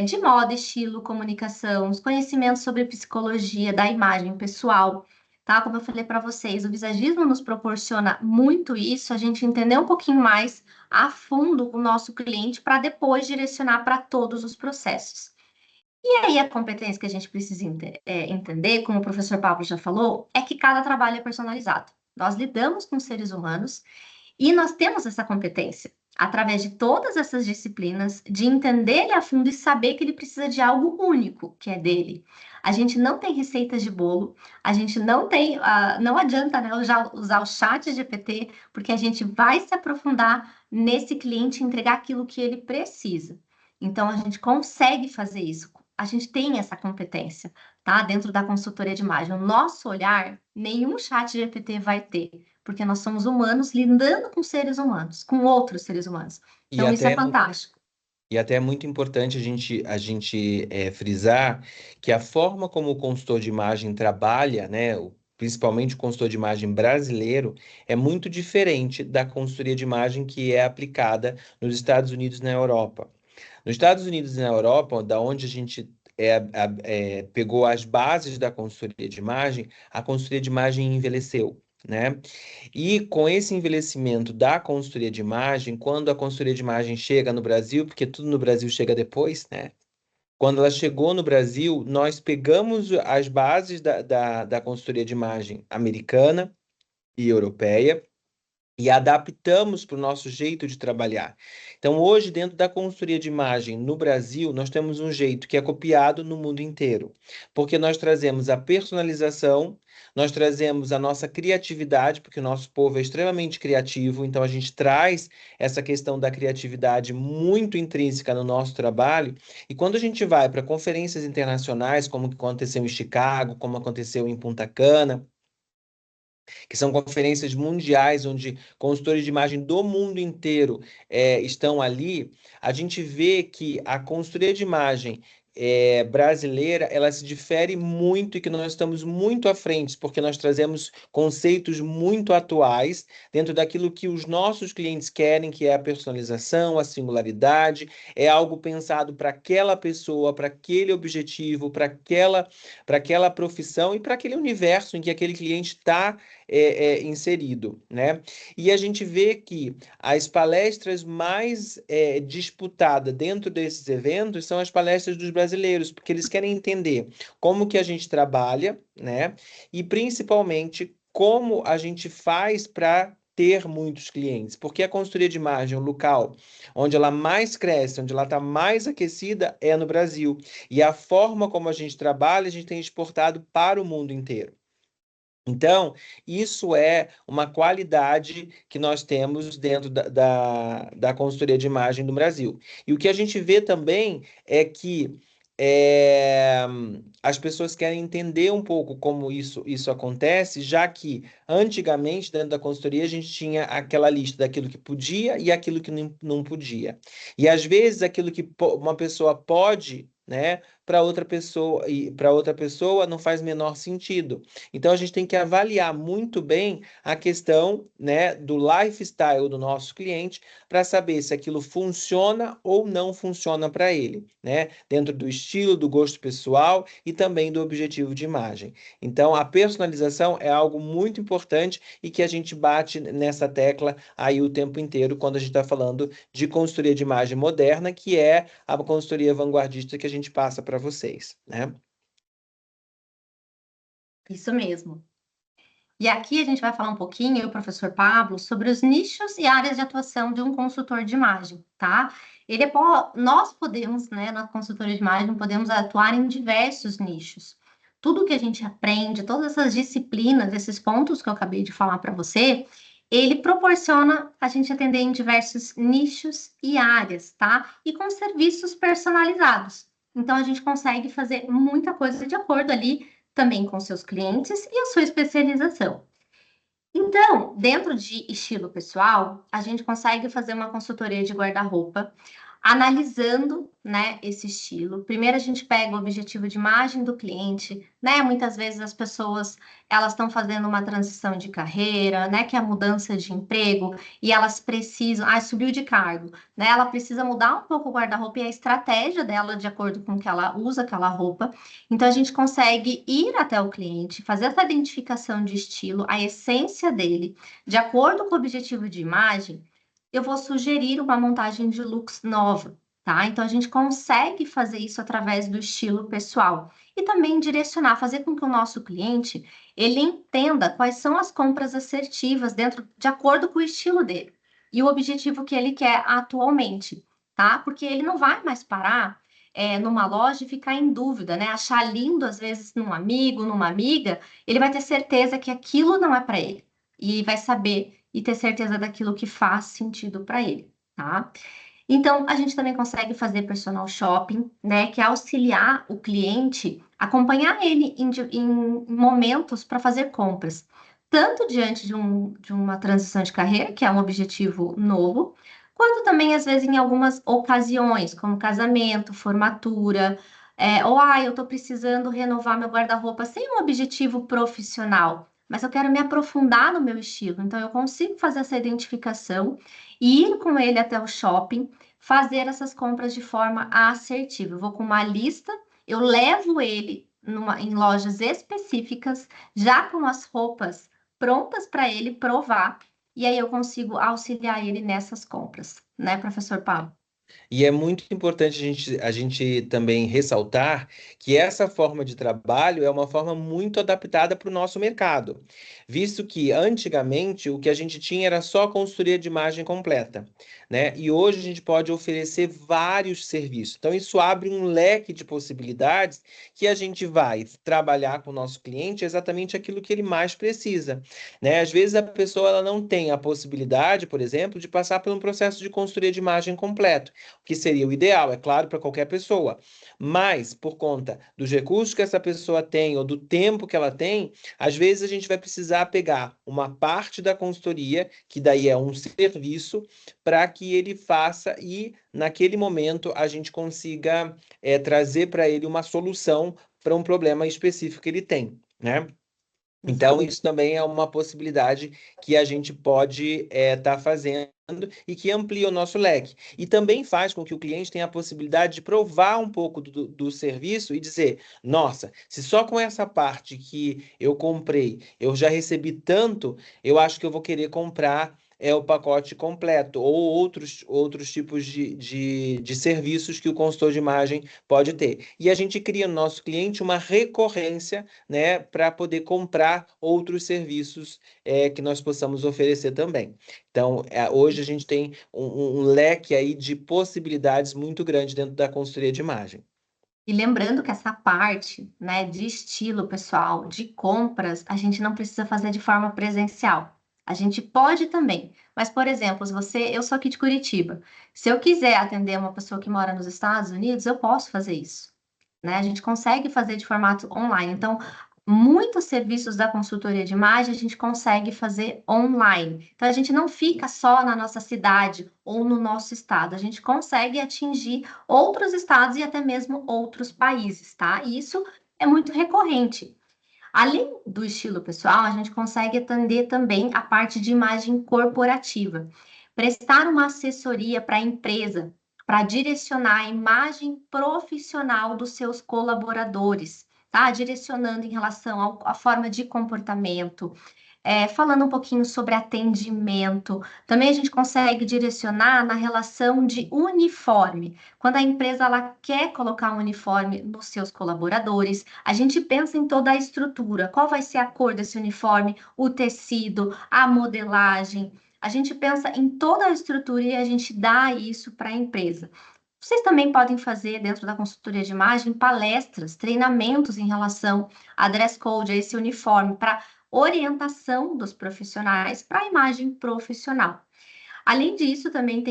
Speaker 2: de moda, estilo, comunicação, os conhecimentos sobre psicologia da imagem pessoal, tá? Como eu falei para vocês, o visagismo nos proporciona muito isso, a gente entender um pouquinho mais a fundo o nosso cliente para depois direcionar para todos os processos. E aí, a competência que a gente precisa entender, como o professor Pablo já falou, é que cada trabalho é personalizado. Nós lidamos com seres humanos e nós temos essa competência, através de todas essas disciplinas, de entender ele a fundo e saber que ele precisa de algo único, que é dele. A gente não tem receitas de bolo, a gente não tem, não adianta, né, usar o chat GPT, porque a gente vai se aprofundar nesse cliente e entregar aquilo que ele precisa. Então, a gente consegue fazer isso. A gente tem essa competência, tá? Dentro da consultoria de imagem. O nosso olhar, nenhum chat GPT vai ter, porque nós somos humanos lidando com seres humanos, com outros seres humanos.
Speaker 1: E
Speaker 2: Então, isso é
Speaker 1: até,
Speaker 2: fantástico.
Speaker 1: e até é muito importante a gente frisar que a forma como o consultor de imagem trabalha, né, principalmente o consultor de imagem brasileiro, é muito diferente da consultoria de imagem que é aplicada nos Estados Unidos e na Europa. Nos Estados Unidos e na Europa, da onde a gente pegou as bases da consultoria de imagem, a consultoria de imagem envelheceu, né? E com esse envelhecimento da consultoria de imagem, quando a consultoria de imagem chega no Brasil, porque tudo no Brasil chega depois, né? Quando ela chegou no Brasil, nós pegamos as bases da consultoria de imagem americana e europeia e adaptamos para o nosso jeito de trabalhar. Então, hoje, dentro da consultoria de imagem no Brasil, nós temos um jeito que é copiado no mundo inteiro, porque nós trazemos a personalização, nós trazemos a nossa criatividade, porque o nosso povo é extremamente criativo, então a gente traz essa questão da criatividade muito intrínseca no nosso trabalho, e quando a gente vai para conferências internacionais, como aconteceu em Chicago, como aconteceu em Punta Cana, que são conferências mundiais onde consultores de imagem do mundo inteiro estão ali, a gente vê que a consultoria de imagem brasileira, ela se difere muito e que nós estamos muito à frente, porque nós trazemos conceitos muito atuais dentro daquilo que os nossos clientes querem, que é a personalização, a singularidade, é algo pensado para aquela pessoa, para aquele objetivo, para aquela profissão e para aquele universo em que aquele cliente está inserido, né? E a gente vê que as palestras mais disputadas dentro desses eventos são as palestras dos brasileiros, porque eles querem entender como que a gente trabalha, né? E principalmente como a gente faz para ter muitos clientes, porque a consultoria de imagem, o local onde ela mais cresce, onde ela está mais aquecida, é no Brasil. E a forma como a gente trabalha, a gente tem exportado para o mundo inteiro. Então, isso é uma qualidade que nós temos dentro da consultoria de imagem do Brasil. E o que a gente vê também é que é, as pessoas querem entender um pouco como isso acontece, já que antigamente, dentro da consultoria, a gente tinha aquela lista daquilo que podia e aquilo que não podia. E às vezes aquilo que uma pessoa pode, né, para outra pessoa não faz menor sentido. Então a gente tem que avaliar muito bem a questão, né, do lifestyle do nosso cliente para saber se aquilo funciona ou não funciona para ele, né? Dentro do estilo, do gosto pessoal e também do objetivo de imagem. Então, a personalização é algo muito importante e que a gente bate nessa tecla aí o tempo inteiro quando a gente está falando de consultoria de imagem moderna, que é a consultoria vanguardista que a gente passa para vocês, né?
Speaker 2: Isso mesmo. E aqui a gente vai falar um pouquinho, eu e o professor Pablo, sobre os nichos e áreas de atuação de um consultor de imagem, tá? Nós podemos, né, na consultoria de imagem, podemos atuar em diversos nichos. Tudo que a gente aprende, todas essas disciplinas, esses pontos que eu acabei de falar para você, ele proporciona a gente atender em diversos nichos e áreas, tá? E com serviços personalizados. Então, a gente consegue fazer muita coisa de acordo ali também com seus clientes e a sua especialização. Então, dentro de estilo pessoal, a gente consegue fazer uma consultoria de guarda-roupa, analisando, né, esse estilo. Primeiro a gente pega o objetivo de imagem do cliente, né? Muitas vezes as pessoas, elas estão fazendo uma transição de carreira, né, que é a mudança de emprego, e elas precisam, subiu de cargo, né? Ela precisa mudar um pouco o guarda-roupa e a estratégia dela de acordo com que ela usa aquela roupa. Então a gente consegue ir até o cliente, fazer essa identificação de estilo, a essência dele, de acordo com o objetivo de imagem, eu vou sugerir uma montagem de looks nova, tá? Então a gente consegue fazer isso através do estilo pessoal e também direcionar, fazer com que o nosso cliente ele entenda quais são as compras assertivas dentro de acordo com o estilo dele e o objetivo que ele quer atualmente, tá? Porque ele não vai mais parar numa loja e ficar em dúvida, né? Achar lindo às vezes num amigo, numa amiga, ele vai ter certeza que aquilo não é para ele e vai saber e ter certeza daquilo que faz sentido para ele, tá? Então, a gente também consegue fazer personal shopping, né? Que é auxiliar o cliente, acompanhar ele em momentos para fazer compras, tanto diante de uma transição de carreira, que é um objetivo novo, quanto também, às vezes, em algumas ocasiões, como casamento, formatura, eu estou precisando renovar meu guarda-roupa sem um objetivo profissional, mas eu quero me aprofundar no meu estilo, então eu consigo fazer essa identificação e ir com ele até o shopping fazer essas compras de forma assertiva. Eu vou com uma lista, eu levo ele em lojas específicas, já com as roupas prontas para ele provar, e aí eu consigo auxiliar ele nessas compras, né, professor Pablo?
Speaker 1: E é muito importante a gente também ressaltar que essa forma de trabalho é uma forma muito adaptada para o nosso mercado, visto que antigamente o que a gente tinha era só consultoria de imagem completa, né? E hoje a gente pode oferecer vários serviços. Então isso abre um leque de possibilidades que a gente vai trabalhar com o nosso cliente exatamente aquilo que ele mais precisa, né? Às vezes a pessoa ela não tem a possibilidade, por exemplo, de passar por um processo de consultoria de imagem completo que seria o ideal, é claro, para qualquer pessoa. Mas, por conta dos recursos que essa pessoa tem ou do tempo que ela tem, às vezes a gente vai precisar pegar uma parte da consultoria, que daí é um serviço, para que ele faça e, naquele momento, a gente consiga trazer para ele uma solução para um problema específico que ele tem, né? Então,
Speaker 2: Exato.
Speaker 1: isso também é uma possibilidade que a gente pode estar fazendo e que amplia o nosso leque. E também faz com que o cliente tenha a possibilidade de provar um pouco do serviço e dizer: nossa, se só com essa parte que eu comprei eu já recebi tanto, eu acho que eu vou querer comprar o pacote completo ou outros tipos de serviços que o consultor de imagem pode ter. E a gente cria no nosso cliente uma recorrência, né, para poder comprar outros serviços que nós possamos oferecer também. Então, hoje a gente tem um leque aí de possibilidades muito grande dentro da consultoria de imagem.
Speaker 2: E lembrando que essa parte, né, de estilo pessoal, de compras, a gente não precisa fazer de forma presencial. A gente pode também, mas, por exemplo, se eu sou aqui de Curitiba, se eu quiser atender uma pessoa que mora nos Estados Unidos, eu posso fazer isso. né? A gente consegue fazer de formato online. Então, muitos serviços da consultoria de imagem a gente consegue fazer online. Então, a gente não fica só na nossa cidade ou no nosso estado, a gente consegue atingir outros estados e até mesmo outros países, tá? E isso é muito recorrente. Além do estilo pessoal, a gente consegue atender também a parte de imagem corporativa. Prestar uma assessoria para a empresa, para direcionar a imagem profissional dos seus colaboradores, tá? Direcionando em relação à forma de comportamento, falando um pouquinho sobre atendimento. Também a gente consegue direcionar na relação de uniforme. Quando a empresa ela quer colocar um uniforme nos seus colaboradores, a gente pensa em toda a estrutura. Qual vai ser a cor desse uniforme, o tecido, a modelagem. A gente pensa em toda a estrutura e a gente dá isso para a empresa. Vocês também podem fazer, dentro da consultoria de imagem, palestras, treinamentos em relação a dress code, a esse uniforme, para orientação dos profissionais para a imagem profissional. Além disso, também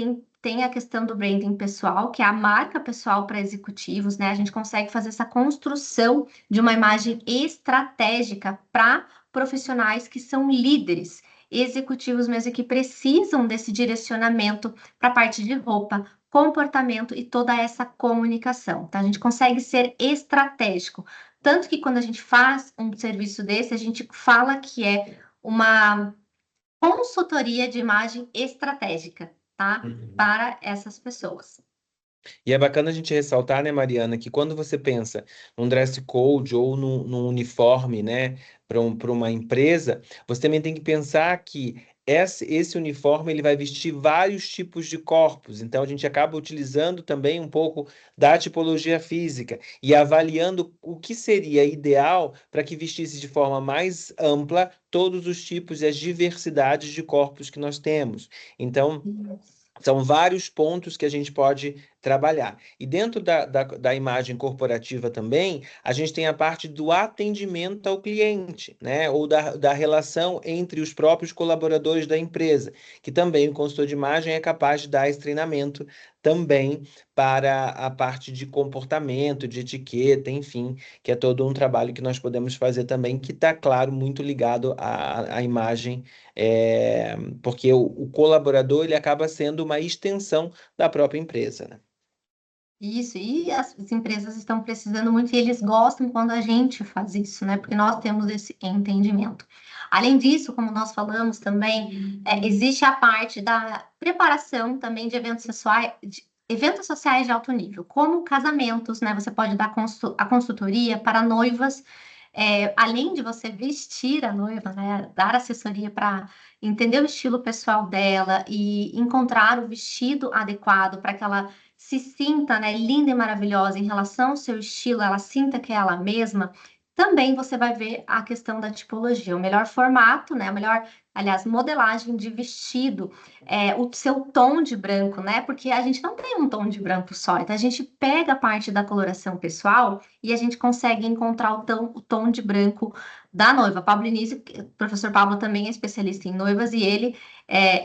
Speaker 2: tem a questão do branding pessoal, que é a marca pessoal para executivos, né? A gente consegue fazer essa construção de uma imagem estratégica para profissionais que são líderes, executivos mesmo que precisam desse direcionamento para a parte de roupa, comportamento e toda essa comunicação. Então, a gente consegue ser estratégico. Tanto que quando a gente faz um serviço desse, a gente fala que é uma consultoria de imagem estratégica, tá?
Speaker 1: Uhum.
Speaker 2: Para essas pessoas.
Speaker 1: E é bacana a gente ressaltar, né, Mariana, que quando você pensa num dress code ou num uniforme, né, para uma empresa, você também tem que pensar que esse uniforme ele vai vestir vários tipos de corpos. Então a gente acaba utilizando também um pouco da tipologia física e avaliando o que seria ideal para que vestisse de forma mais ampla todos os tipos e as diversidades de corpos que nós temos. Então, são vários pontos que a gente pode trabalhar. E dentro da imagem corporativa também, a gente tem a parte do atendimento ao cliente, né? Ou da relação entre os próprios colaboradores da empresa, que também o consultor de imagem é capaz de dar esse treinamento também para a parte de comportamento, de etiqueta, enfim, que é todo um trabalho que nós podemos fazer também, que está, claro, muito ligado à imagem porque o colaborador ele acaba sendo uma extensão da própria empresa, né?
Speaker 2: Isso, e as empresas estão precisando muito e eles gostam quando a gente faz isso, né? Porque nós temos esse entendimento. Além disso, como nós falamos também, existe a parte da preparação também de eventos sociais de alto nível, como casamentos, né? Você pode dar a consultoria para noivas, além de você vestir a noiva, né? Dar assessoria para entender o estilo pessoal dela e encontrar o vestido adequado para que ela se sinta, né, linda e maravilhosa em relação ao seu estilo, ela sinta que é ela mesma, também você vai ver a questão da tipologia, o melhor formato, né, a melhor, aliás, modelagem de vestido, o seu tom de branco, né, porque a gente não tem um tom de branco só, então a gente pega a parte da coloração pessoal e a gente consegue encontrar o tom de branco da noiva. Pablo Início, o professor Pablo também é especialista em noivas e ele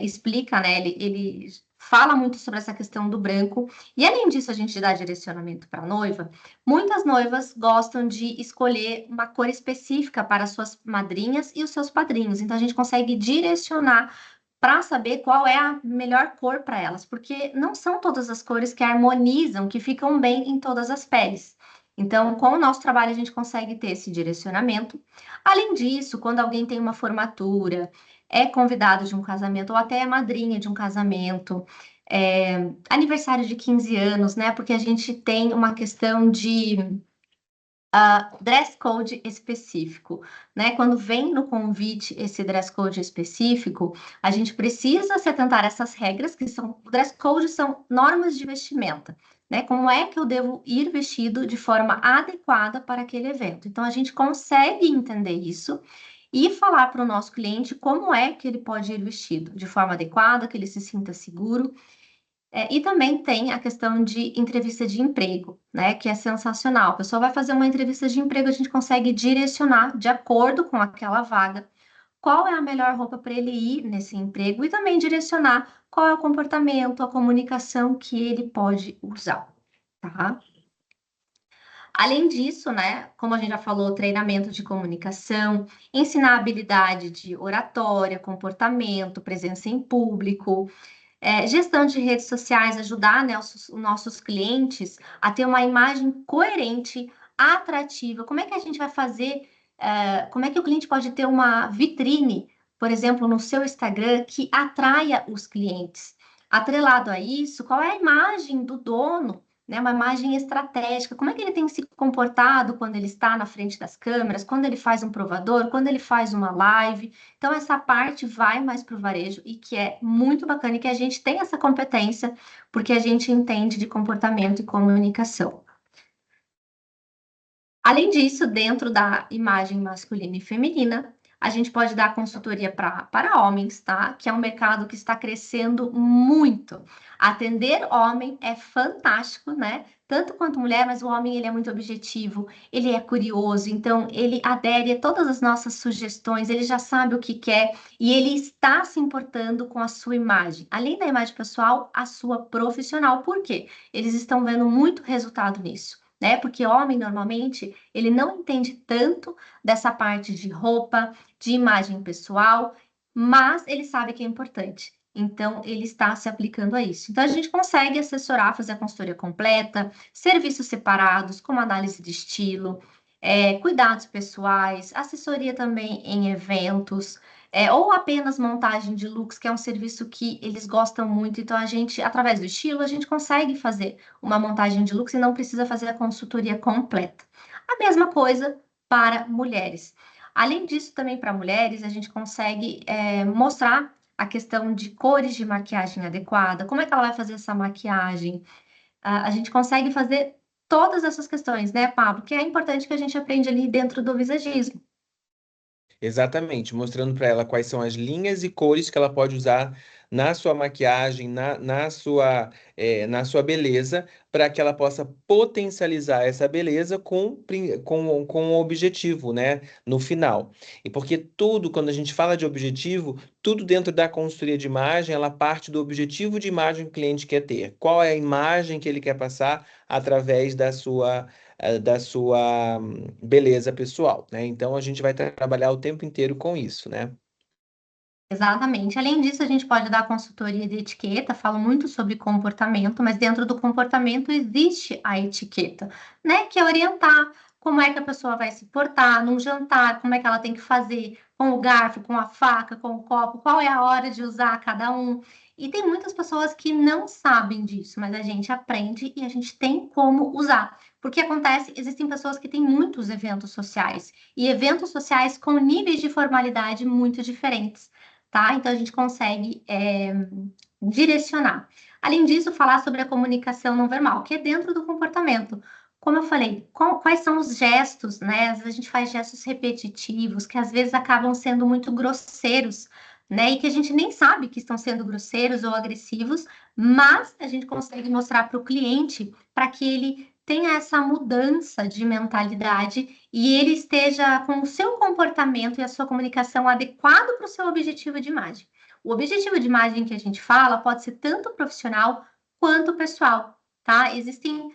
Speaker 2: explica, né, ele fala muito sobre essa questão do branco e além disso, a gente dá direcionamento para a noiva. Muitas noivas gostam de escolher uma cor específica para suas madrinhas e os seus padrinhos. Então, a gente consegue direcionar para saber qual é a melhor cor para elas, porque não são todas as cores que harmonizam, que ficam bem em todas as peles. Então, com o nosso trabalho, a gente consegue ter esse direcionamento. Além disso, quando alguém tem uma formatura, é convidado de um casamento, ou até é madrinha de um casamento, aniversário de 15 anos, né? Porque a gente tem uma questão de dress code específico, né? Quando vem no convite esse dress code específico, a gente precisa se atentar a essas regras, que são, o dress code são normas de vestimenta, né? Como é que eu devo ir vestido de forma adequada para aquele evento? Então, a gente consegue entender isso e falar para o nosso cliente como é que ele pode ir vestido de forma adequada, que ele se sinta seguro e também tem a questão de entrevista de emprego, né? Que é sensacional. A pessoa vai fazer uma entrevista de emprego, a gente consegue direcionar de acordo com aquela vaga qual é a melhor roupa para ele ir nesse emprego e também direcionar qual é o comportamento, a comunicação que ele pode usar, tá? Além disso, né, como a gente já falou, treinamento de comunicação, ensinar habilidade de oratória, comportamento, presença em público, gestão de redes sociais, ajudar, né, os nossos clientes a ter uma imagem coerente, atrativa. Como é que a gente vai fazer? Como é que o cliente pode ter uma vitrine, por exemplo, no seu Instagram, que atraia os clientes? Atrelado a isso, qual é a imagem do dono? Né, uma imagem estratégica, como é que ele tem se comportado quando ele está na frente das câmeras, quando ele faz um provador, quando ele faz uma live. Então, essa parte vai mais para o varejo e que é muito bacana e que a gente tem essa competência, porque a gente entende de comportamento e comunicação. Além disso, dentro da imagem masculina e feminina, a gente pode dar consultoria para homens, tá? Que é um mercado que está crescendo muito. Atender homem é fantástico, né? Tanto quanto mulher, mas o homem ele é muito objetivo, ele é curioso, então ele adere a todas as nossas sugestões, ele já sabe o que quer e ele está se importando com a sua imagem. Além da imagem pessoal, a sua profissional. Por quê? Eles estão vendo muito resultado nisso. Né? Porque homem normalmente ele não entende tanto dessa parte de roupa, de imagem pessoal, mas ele sabe que é importante. Então, ele está se aplicando a isso. Então, a gente consegue assessorar, fazer a consultoria completa, serviços separados, como análise de estilo, cuidados pessoais, assessoria também em eventos, ou apenas montagem de looks, que é um serviço que eles gostam muito. Então, a gente, através do estilo, a gente consegue fazer uma montagem de looks e não precisa fazer a consultoria completa. A mesma coisa para mulheres. Além disso, também para mulheres, a gente consegue mostrar a questão de cores de maquiagem adequada, como é que ela vai fazer essa maquiagem. A gente consegue fazer todas essas questões, né, Pablo? Que é importante que a gente aprende ali dentro do visagismo.
Speaker 1: Exatamente, mostrando para ela quais são as linhas e cores que ela pode usar na sua maquiagem, na sua beleza, para que ela possa potencializar essa beleza com um objetivo, né, no final. E porque tudo, quando a gente fala de objetivo, tudo dentro da consultoria de imagem, ela parte do objetivo de imagem que o cliente quer ter. Qual é a imagem que ele quer passar através da sua beleza pessoal, né? Então a gente vai trabalhar o tempo inteiro com isso, né?
Speaker 2: Exatamente. Além disso, a gente pode dar consultoria de etiqueta, falo muito sobre comportamento, mas dentro do comportamento existe a etiqueta, né? Que é orientar como é que a pessoa vai se portar num jantar, como é que ela tem que fazer com o garfo, com a faca, com o copo, qual é a hora de usar cada um. E tem muitas pessoas que não sabem disso, mas a gente aprende e a gente tem como usar. Porque acontece, existem pessoas que têm muitos eventos sociais e eventos sociais com níveis de formalidade muito diferentes, tá? Então a gente consegue direcionar. Além disso, falar sobre a comunicação não verbal, que é dentro do comportamento. Como eu falei, quais são os gestos, né? Às vezes a gente faz gestos repetitivos, que às vezes acabam sendo muito grosseiros, né? E que a gente nem sabe que estão sendo grosseiros ou agressivos, mas a gente consegue mostrar para o cliente para que ele tenha essa mudança de mentalidade e ele esteja com o seu comportamento e a sua comunicação adequado para o seu objetivo de imagem. O objetivo de imagem que a gente fala pode ser tanto profissional quanto pessoal, tá? Existem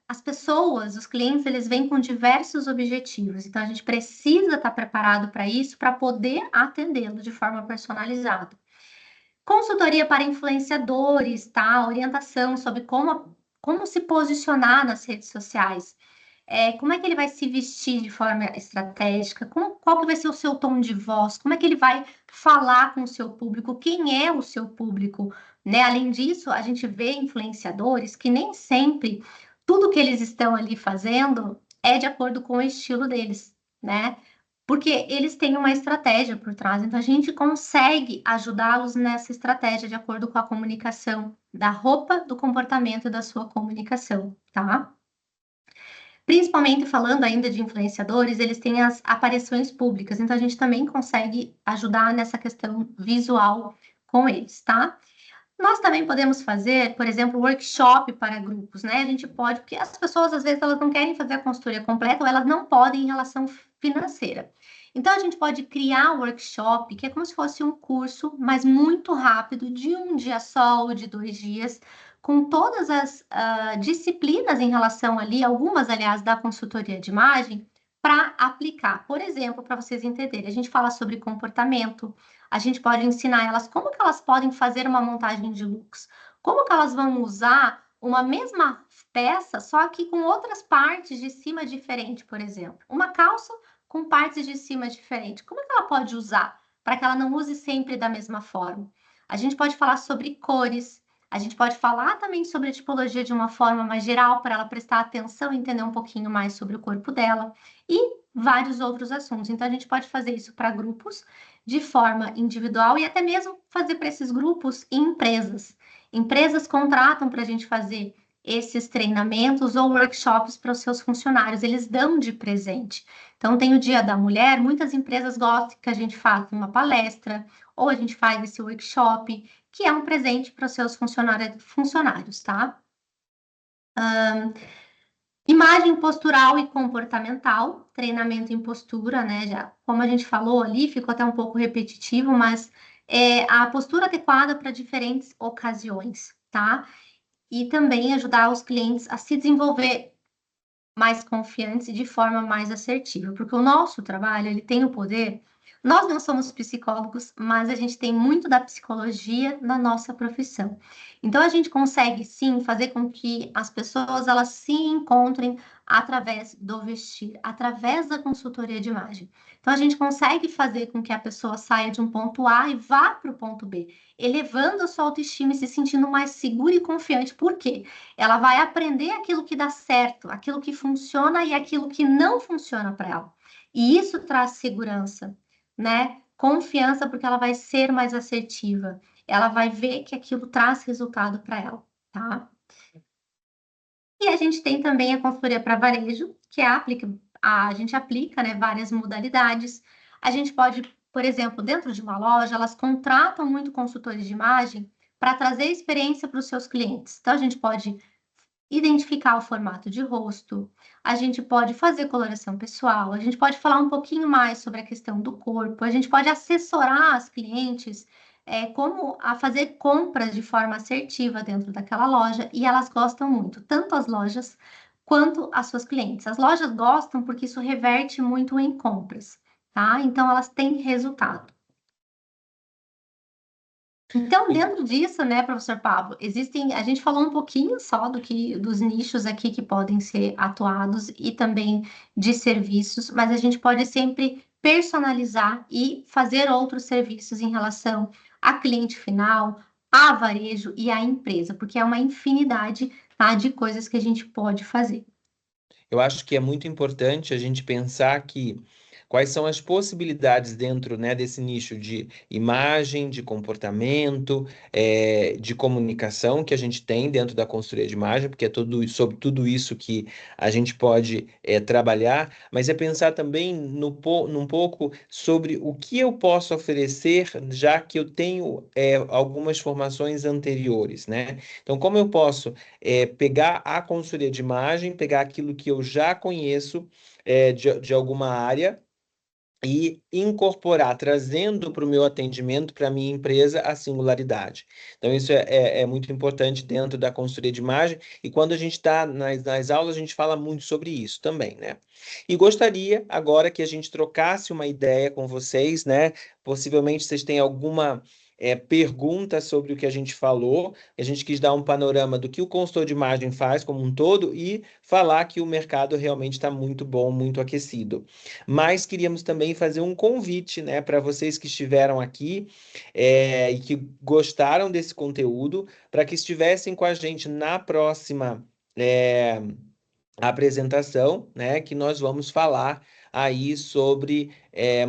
Speaker 2: as pessoas, os clientes, eles vêm com diversos objetivos, então a gente precisa estar preparado para isso, para poder atendê-lo de forma personalizada. Consultoria para influenciadores, tá? Orientação sobre como se posicionar nas redes sociais. Como é que ele vai se vestir de forma estratégica? Qual que vai ser o seu tom de voz? Como é que ele vai falar com o seu público? Quem é o seu público? Né? Além disso, a gente vê influenciadores que nem sempre tudo que eles estão ali fazendo é de acordo com o estilo deles, né? Porque eles têm uma estratégia por trás, então a gente consegue ajudá-los nessa estratégia de acordo com a comunicação da roupa, do comportamento e da sua comunicação, tá? Principalmente falando ainda de influenciadores, eles têm as aparições públicas, então a gente também consegue ajudar nessa questão visual com eles, tá? Nós também podemos fazer, por exemplo, workshop para grupos, né? A gente pode, porque as pessoas às vezes elas não querem fazer a consultoria completa ou elas não podem em relação financeira. Então a gente pode criar um workshop que é como se fosse um curso, mas muito rápido, de um dia só ou de 2 dias, com todas as disciplinas em relação ali, algumas, aliás, da consultoria de imagem, para aplicar. Por exemplo, para vocês entenderem, a gente fala sobre comportamento, a gente pode ensinar elas como que elas podem fazer uma montagem de looks, como que elas vão usar uma mesma peça, só que com outras partes de cima diferente, por exemplo. Uma calça com partes de cima diferentes. Como é que ela pode usar para que ela não use sempre da mesma forma? A gente pode falar sobre cores, a gente pode falar também sobre a tipologia de uma forma mais geral, para ela prestar atenção e entender um pouquinho mais sobre o corpo dela e vários outros assuntos. Então, a gente pode fazer isso para grupos de forma individual e até mesmo fazer para esses grupos em empresas. Empresas contratam para a gente fazer esses treinamentos ou workshops para os seus funcionários, eles dão de presente. Então, tem o Dia da Mulher, muitas empresas gostam que a gente faça uma palestra ou a gente faz esse workshop, que é um presente para os seus funcionários, tá? Imagem postural e comportamental, treinamento em postura, né? Já, como a gente falou ali, ficou até um pouco repetitivo, mas é a postura adequada para diferentes ocasiões, tá? E também ajudar os clientes a se desenvolver mais confiantes e de forma mais assertiva, porque o nosso trabalho, ele tem o poder. Nós não somos psicólogos, mas a gente tem muito da psicologia na nossa profissão. Então a gente consegue sim fazer com que as pessoas elas se encontrem através do vestir, através da consultoria de imagem. Então a gente consegue fazer com que a pessoa saia de um ponto A e vá para o ponto B, elevando a sua autoestima e se sentindo mais segura e confiante. Por quê? Ela vai aprender aquilo que dá certo, aquilo que funciona e aquilo que não funciona para ela. E isso traz segurança, né? Confiança, porque ela vai ser mais assertiva. Ela vai ver que aquilo traz resultado para ela, tá? E a gente tem também a consultoria para varejo, que a gente aplica, né, várias modalidades. A gente pode, por exemplo, dentro de uma loja, elas contratam muito consultores de imagem para trazer experiência para os seus clientes. Então, a gente pode identificar o formato de rosto, a gente pode fazer coloração pessoal, a gente pode falar um pouquinho mais sobre a questão do corpo, a gente pode assessorar as clientes como a fazer compras de forma assertiva dentro daquela loja e elas gostam muito, tanto as lojas quanto as suas clientes. As lojas gostam porque isso reverte muito em compras, tá? Então elas têm resultado. Então, dentro disso, né, professor Pablo, a gente falou um pouquinho só dos nichos aqui que podem ser atuados e também de serviços, mas a gente pode sempre personalizar e fazer outros serviços em relação a cliente final, a varejo e a empresa, porque é uma infinidade, tá, de coisas que a gente pode fazer.
Speaker 1: Eu acho que é muito importante a gente pensar que quais são as possibilidades dentro, né, desse nicho de imagem, de comportamento, de comunicação que a gente tem dentro da consultoria de imagem, porque é sobre tudo isso que a gente pode trabalhar, mas é pensar também num pouco sobre o que eu posso oferecer, já que eu tenho algumas formações anteriores, né? Então, como eu posso pegar a consultoria de imagem, pegar aquilo que eu já conheço de alguma área e incorporar, trazendo para o meu atendimento, para a minha empresa, a singularidade. Então, isso é muito importante dentro da consultoria de imagem, e quando a gente está nas aulas, a gente fala muito sobre isso também, né? E gostaria agora que a gente trocasse uma ideia com vocês, né? Possivelmente vocês têm alguma pergunta sobre o que a gente falou. A gente quis dar um panorama do que o consultor de imagem faz como um todo e falar que o mercado realmente está muito bom, muito aquecido. Mas queríamos também fazer um convite, né, para vocês que estiveram aqui e que gostaram desse conteúdo, para que estivessem com a gente na próxima apresentação, né, que nós vamos falar aí sobre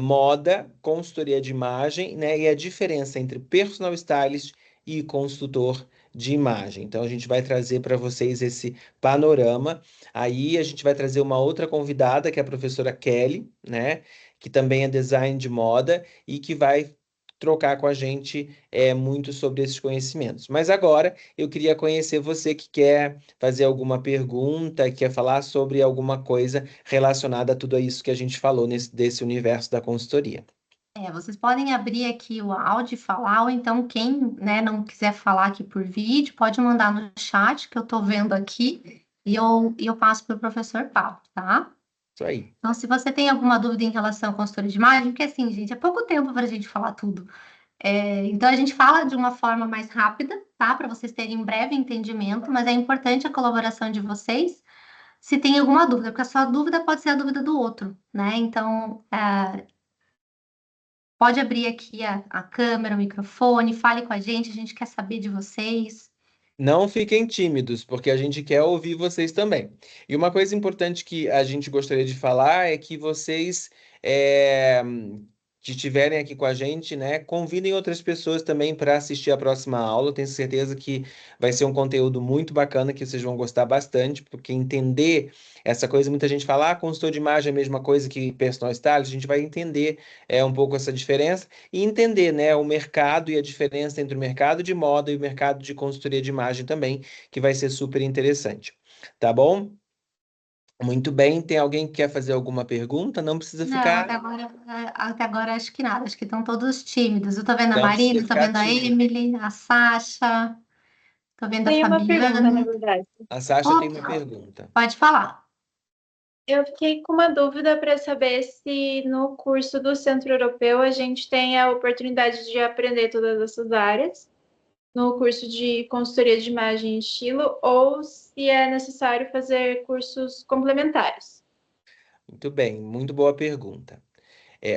Speaker 1: moda, consultoria de imagem, né, e a diferença entre personal stylist e consultor de imagem. Então a gente vai trazer para vocês esse panorama. Aí a gente vai trazer uma outra convidada, que é a professora Kelly, né, que também é design de moda e que vai trocar com a gente muito sobre esses conhecimentos. Mas agora eu queria conhecer você que quer fazer alguma pergunta, quer falar sobre alguma coisa relacionada a tudo isso que a gente falou desse universo da consultoria.
Speaker 2: Vocês podem abrir aqui o áudio e falar, ou então quem, né, não quiser falar aqui por vídeo, pode mandar no chat, que eu estou vendo aqui, e eu passo para o professor Paulo, tá?
Speaker 1: Isso aí.
Speaker 2: Então, se você tem alguma dúvida em relação à consultoria de imagem, porque assim, gente, é pouco tempo para a gente falar tudo. Então, a gente fala de uma forma mais rápida, tá? Para vocês terem um breve entendimento, mas é importante a colaboração de vocês se tem alguma dúvida, porque a sua dúvida pode ser a dúvida do outro, né? Então, pode abrir aqui a câmera, o microfone, fale com a gente quer saber de vocês.
Speaker 1: Não fiquem tímidos, porque a gente quer ouvir vocês também. E uma coisa importante que a gente gostaria de falar é que vocês que estiverem aqui com a gente, né, convidem outras pessoas também para assistir a próxima aula. Tenho certeza que vai ser um conteúdo muito bacana, que vocês vão gostar bastante, porque entender essa coisa, muita gente fala, consultor de imagem é a mesma coisa que personal stylist, a gente vai entender um pouco essa diferença e entender, né, o mercado e a diferença entre o mercado de moda e o mercado de consultoria de imagem também, que vai ser super interessante. Tá bom? Muito bem. Tem alguém que quer fazer alguma pergunta? Não precisa
Speaker 2: Não,
Speaker 1: ficar,
Speaker 2: até agora acho que nada, acho que estão todos tímidos. Eu tô vendo a
Speaker 1: não
Speaker 2: Marina,
Speaker 1: precisa
Speaker 2: tô
Speaker 1: ficar
Speaker 2: vendo a
Speaker 1: tímido.
Speaker 2: Emily, a Sasha, tô vendo a
Speaker 3: Tem uma pergunta, na
Speaker 2: Fabiana.
Speaker 3: verdade.
Speaker 1: A Sasha tem uma
Speaker 2: Opa,
Speaker 1: pergunta.
Speaker 2: pode falar.
Speaker 3: Eu fiquei com uma dúvida para saber se no curso do Centro Europeu a gente tem a oportunidade de aprender todas essas áreas, no curso de consultoria de imagem e estilo, ou se é necessário fazer cursos complementares.
Speaker 1: Muito bem, muito boa pergunta.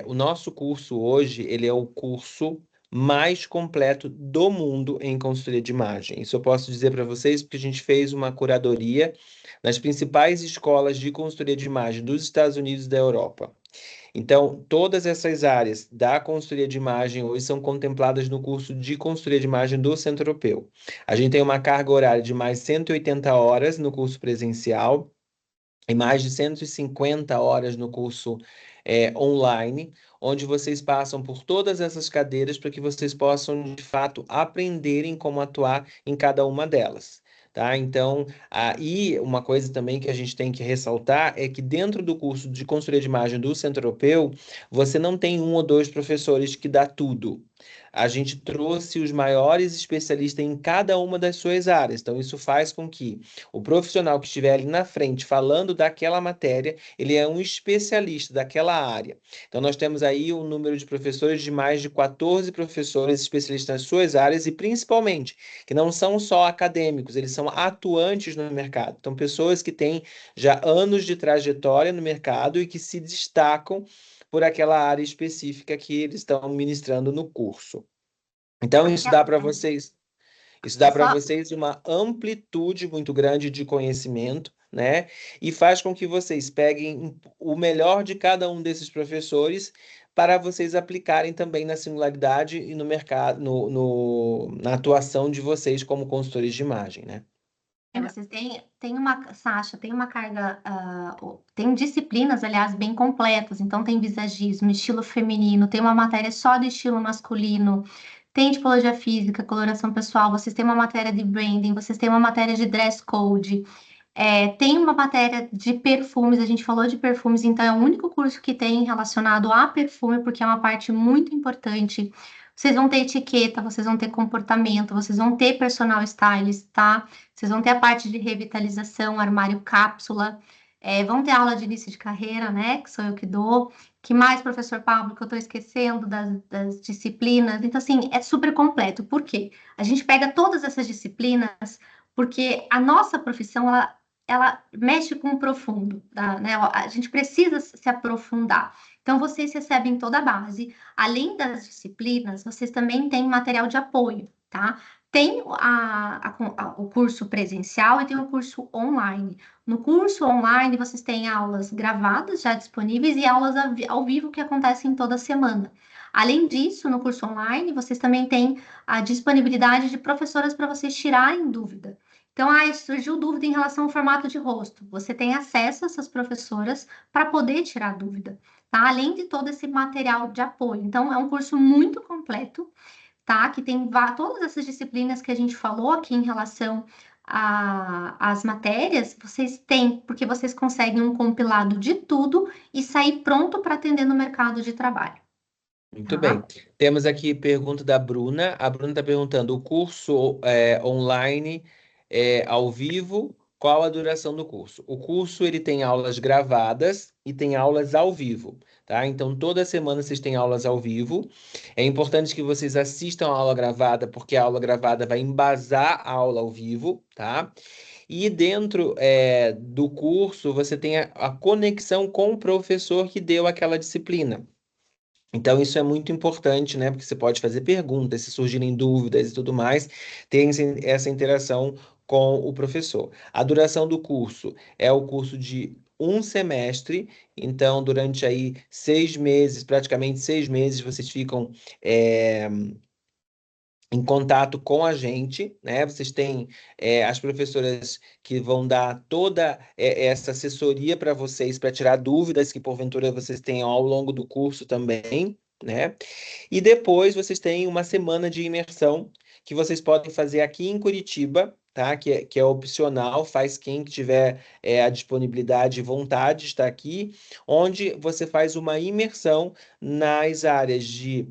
Speaker 1: O nosso curso hoje, ele é o curso mais completo do mundo em consultoria de imagem. Isso eu posso dizer para vocês porque a gente fez uma curadoria nas principais escolas de consultoria de imagem dos Estados Unidos e da Europa. Então, todas essas áreas da consultoria de imagem hoje são contempladas no curso de consultoria de imagem do Centro Europeu. A gente tem uma carga horária de mais 180 horas no curso presencial e mais de 150 horas no curso online, onde vocês passam por todas essas cadeiras para que vocês possam, de fato, aprenderem como atuar em cada uma delas. Tá? Então, aí uma coisa também que a gente tem que ressaltar é que dentro do curso de consultoria de imagem do Centro Europeu, você não tem um ou dois professores que dá tudo. A gente trouxe os maiores especialistas em cada uma das suas áreas. Então, isso faz com que o profissional que estiver ali na frente falando daquela matéria, ele é um especialista daquela área. Então, nós temos aí um número de professores de mais de 14 professores especialistas nas suas áreas e, principalmente, que não são só acadêmicos, eles são atuantes no mercado. Então, pessoas que têm já anos de trajetória no mercado e que se destacam por aquela área específica que eles estão ministrando no curso. Então, isso dá para vocês isso dá
Speaker 2: É
Speaker 1: para
Speaker 2: só,
Speaker 1: vocês uma amplitude muito grande de conhecimento, né? E faz com que vocês peguem o melhor de cada um desses professores para vocês aplicarem também na singularidade e no mercado, na atuação de vocês como consultores de imagem, né?
Speaker 2: vocês têm uma, Sasha, tem uma carga, tem disciplinas, aliás, bem completas. Então, tem visagismo, estilo feminino, tem uma matéria só de estilo masculino, tem tipologia física, coloração pessoal, vocês têm uma matéria de branding, vocês têm uma matéria de dress code. Tem uma matéria de perfumes, a gente falou de perfumes, então é o único curso que tem relacionado a perfume, porque é uma parte muito importante. Vocês vão ter etiqueta, vocês vão ter comportamento, vocês vão ter personal stylist, tá? Vocês vão ter a parte de revitalização, armário cápsula, vão ter aula de início de carreira, né? Que sou eu que dou. Que mais, professor Pablo, que eu estou esquecendo das disciplinas? Então, assim, é super completo. Por quê? A gente pega todas essas disciplinas porque a nossa profissão, ela mexe com o profundo, tá, né? A gente precisa se aprofundar. Então, vocês recebem toda a base. Além das disciplinas, vocês também têm material de apoio, tá? Tem o curso presencial e tem o curso online. No curso online, vocês têm aulas gravadas já disponíveis e aulas ao vivo que acontecem toda semana. Além disso, no curso online, vocês também têm a disponibilidade de professoras para vocês tirarem dúvida. Então, surgiu dúvida em relação ao formato de rosto. Você tem acesso a essas professoras para poder tirar dúvida, tá? Além de todo esse material de apoio. Então, é um curso muito completo, tá? Que tem todas essas disciplinas que a gente falou aqui em relação às matérias, vocês têm, porque vocês conseguem um compilado de tudo e sair pronto para atender no mercado de trabalho.
Speaker 1: Muito bem. Temos aqui pergunta da Bruna. A Bruna está perguntando: o curso online ao vivo, qual a duração do curso? O curso ele tem aulas gravadas e tem aulas ao vivo, tá? Então toda semana vocês têm aulas ao vivo. É importante que vocês assistam a aula gravada, porque a aula gravada vai embasar a aula ao vivo, tá? E dentro do curso você tem a conexão com o professor que deu aquela disciplina. Então, isso é muito importante, né? Porque você pode fazer perguntas, se surgirem dúvidas e tudo mais, tem essa interação com o professor. A duração do curso é o curso de um semestre, então, durante aí 6 meses, praticamente 6 meses, vocês ficam em contato com a gente, né? Vocês têm as professoras que vão dar toda essa assessoria para vocês, para tirar dúvidas que porventura vocês tenham ao longo do curso também, né? E depois vocês têm uma semana de imersão que vocês podem fazer aqui em Curitiba, tá? Que é opcional, faz quem tiver a disponibilidade e vontade de estar aqui, onde você faz uma imersão nas áreas de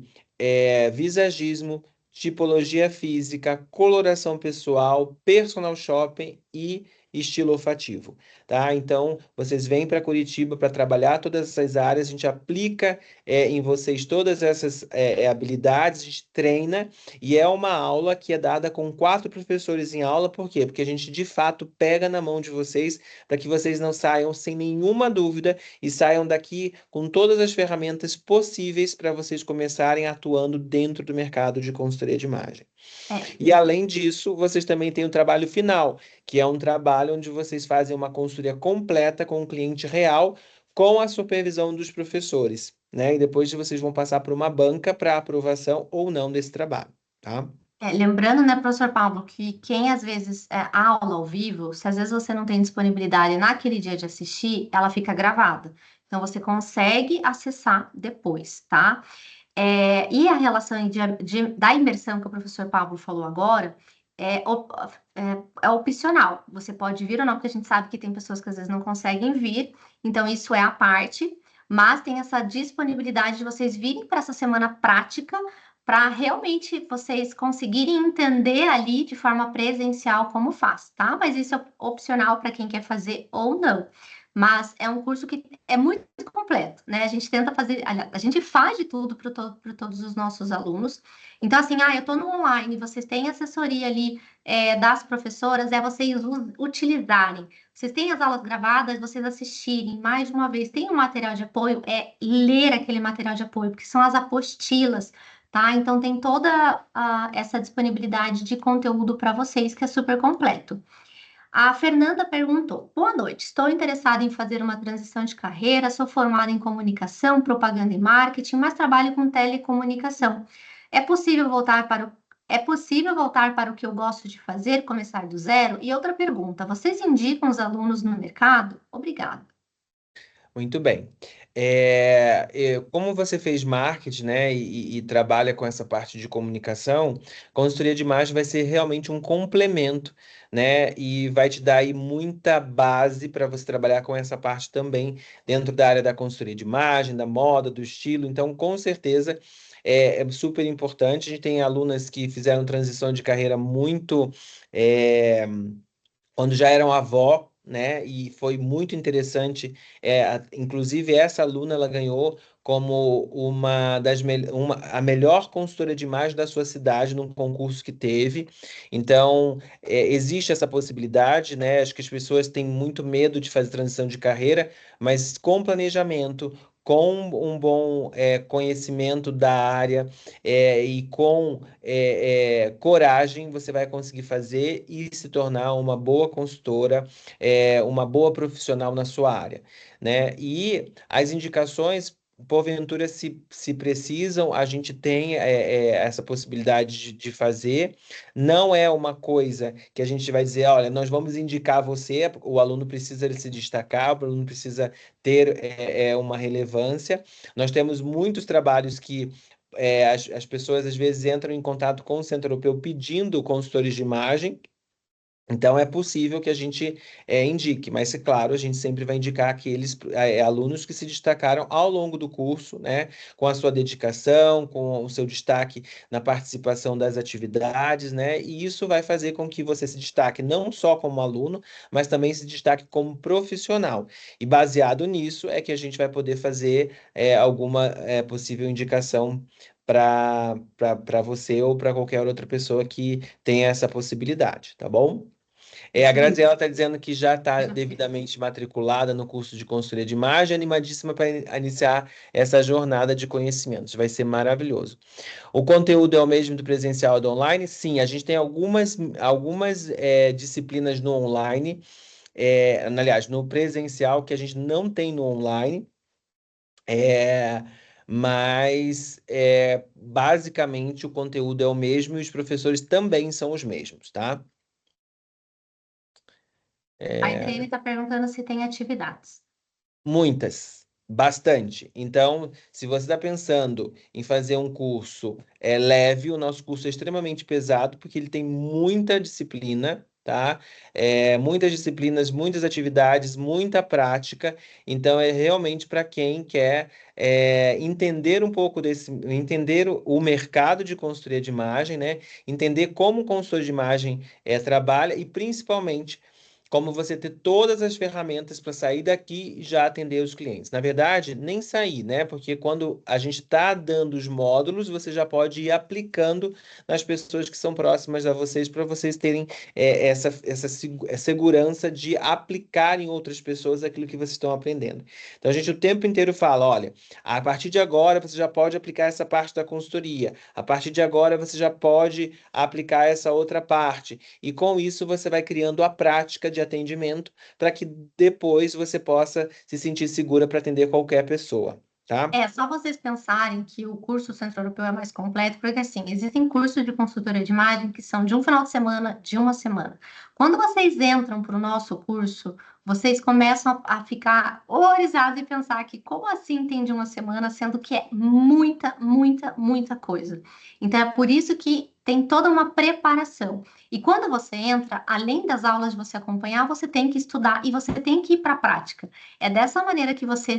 Speaker 1: visagismo, tipologia física, coloração pessoal, personal shopping e estilo olfativo, tá? Então, vocês vêm para Curitiba para trabalhar todas essas áreas, a gente aplica em vocês todas essas habilidades, a gente treina e é uma aula que é dada com 4 professores em aula, por quê? Porque a gente de fato pega na mão de vocês para que vocês não saiam sem nenhuma dúvida e saiam daqui com todas as ferramentas possíveis para vocês começarem atuando dentro do mercado de consultoria de imagem.
Speaker 2: É,
Speaker 1: E além disso, vocês também têm o trabalho final, que é um trabalho onde vocês fazem uma consultoria completa com o cliente real, com a supervisão dos professores, né? E depois vocês vão passar por uma banca para aprovação ou não desse trabalho, tá?
Speaker 2: lembrando, né, professor Pablo, que quem às vezes aula ao vivo, se às vezes você não tem disponibilidade naquele dia de assistir, ela fica gravada. Então você consegue acessar depois, tá? E a relação da imersão que o professor Pablo falou agora é opcional. Você pode vir ou não, porque a gente sabe que tem pessoas que às vezes não conseguem vir, então isso é a parte, mas tem essa disponibilidade de vocês virem para essa semana prática para realmente vocês conseguirem entender ali de forma presencial como faz, tá? Mas isso é opcional para quem quer fazer ou não. Mas é um curso que é muito completo, né? A gente tenta fazer, a gente faz de tudo para todos os nossos alunos. Então, assim, eu estou no online, vocês têm assessoria ali das professoras, vocês utilizarem. Vocês têm as aulas gravadas, vocês assistirem mais de uma vez. Tem um material de apoio, ler aquele material de apoio, porque são as apostilas, tá? Então, tem toda essa disponibilidade de conteúdo para vocês, que é super completo. A Fernanda perguntou: Boa noite, estou interessada em fazer uma transição de carreira, sou formada em comunicação, propaganda e marketing, mas trabalho com telecomunicação. É possível voltar para o que eu gosto de fazer, começar do zero? E outra pergunta: vocês indicam os alunos no mercado? Obrigada.
Speaker 1: Muito bem. Como você fez marketing, né, e trabalha com essa parte de comunicação, consultoria de imagem vai ser realmente um complemento, né, e vai te dar aí muita base para você trabalhar com essa parte também dentro da área da consultoria de imagem, da moda, do estilo. Então, com certeza, é super importante. A gente tem alunas que fizeram transição de carreira muito quando já eram avó, né? E foi muito interessante. Inclusive, essa aluna ela ganhou como a melhor consultora de imagem da sua cidade num concurso que teve. Então, existe essa possibilidade, né? Acho que as pessoas têm muito medo de fazer transição de carreira, mas com planejamento, com um bom conhecimento da área e com coragem, você vai conseguir fazer e se tornar uma boa consultora, uma boa profissional na sua área, né? E as indicações, porventura, se precisam, a gente tem essa possibilidade de fazer. Não é uma coisa que a gente vai dizer, olha, nós vamos indicar você, o aluno precisa se destacar, o aluno precisa ter uma relevância. Nós temos muitos trabalhos que as pessoas às vezes entram em contato com o Centro Europeu pedindo consultores de imagem, Então, é possível que a gente indique, mas, é claro, a gente sempre vai indicar aqueles alunos que se destacaram ao longo do curso, né, com a sua dedicação, com o seu destaque na participação das atividades, né, e isso vai fazer com que você se destaque não só como aluno, mas também se destaque como profissional. E baseado nisso é que a gente vai poder fazer alguma possível indicação para você ou para qualquer outra pessoa que tenha essa possibilidade, tá bom? A Graziela está dizendo que já está devidamente matriculada no curso de consultoria de imagem, animadíssima para iniciar essa jornada de conhecimentos. Vai ser maravilhoso. O conteúdo é o mesmo do presencial e do online? Sim, a gente tem algumas disciplinas no online, aliás, no presencial, que a gente não tem no online. É, mas basicamente o conteúdo é o mesmo e os professores também são os mesmos, tá?
Speaker 2: A Irene está perguntando se tem atividades.
Speaker 1: Muitas, bastante. Então, se você está pensando em fazer um curso leve, o nosso curso é extremamente pesado, porque ele tem muita disciplina, tá? Muitas disciplinas, muitas atividades, muita prática. Então, é realmente para quem quer entender um pouco entender o mercado de consultoria de imagem, né? Entender como o consultor de imagem trabalha e, principalmente, como você ter todas as ferramentas para sair daqui e já atender os clientes. Na verdade, nem sair, né? Porque quando a gente está dando os módulos, você já pode ir aplicando nas pessoas que são próximas a vocês, para vocês terem essa segurança de aplicar em outras pessoas aquilo que vocês estão aprendendo. Então, a gente o tempo inteiro fala, olha, a partir de agora você já pode aplicar essa parte da consultoria, a partir de agora você já pode aplicar essa outra parte, e com isso você vai criando a prática de atendimento para que depois você possa se sentir segura para atender qualquer pessoa, tá?
Speaker 2: É só vocês pensarem que o curso Centro-Europeu é mais completo, porque assim, existem cursos de consultoria de imagem que são de um final de semana, de uma semana. Quando vocês entram para o nosso curso, vocês começam a ficar horrorizados e pensar que como assim tem de uma semana, sendo que é muita, muita, muita coisa. Então é por isso que tem toda uma preparação. E quando você entra, além das aulas de você acompanhar, você tem que estudar e você tem que ir para a prática. É dessa maneira que você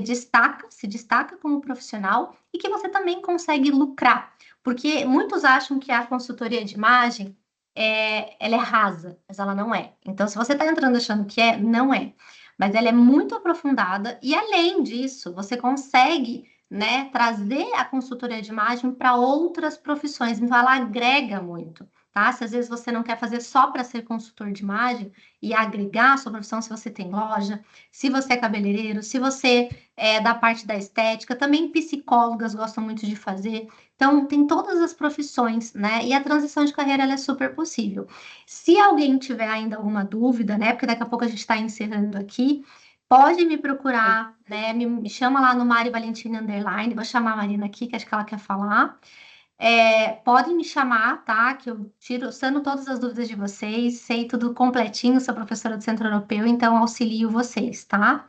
Speaker 2: se destaca como profissional e que você também consegue lucrar. Porque muitos acham que a consultoria de imagem ela é rasa, mas ela não é. Então, se você está entrando achando que não é. Mas ela é muito aprofundada e, além disso, você consegue, né, trazer a consultoria de imagem para outras profissões. Então, ela agrega muito. Tá? Se às vezes você não quer fazer só para ser consultor de imagem e agregar a sua profissão, se você tem loja, se você é cabeleireiro, se você é da parte da estética, também psicólogas gostam muito de fazer. Então, tem todas as profissões, né? E a transição de carreira ela é super possível. Se alguém tiver ainda alguma dúvida, né? Porque daqui a pouco a gente está encerrando aqui, pode me procurar, né? Me chama lá no Mari Valentina Underline. Vou chamar a Marina aqui, que acho que ela quer falar. Podem me chamar, tá? Que eu sano todas as dúvidas de vocês, sei tudo completinho, sou professora do Centro Europeu, então auxilio vocês, tá?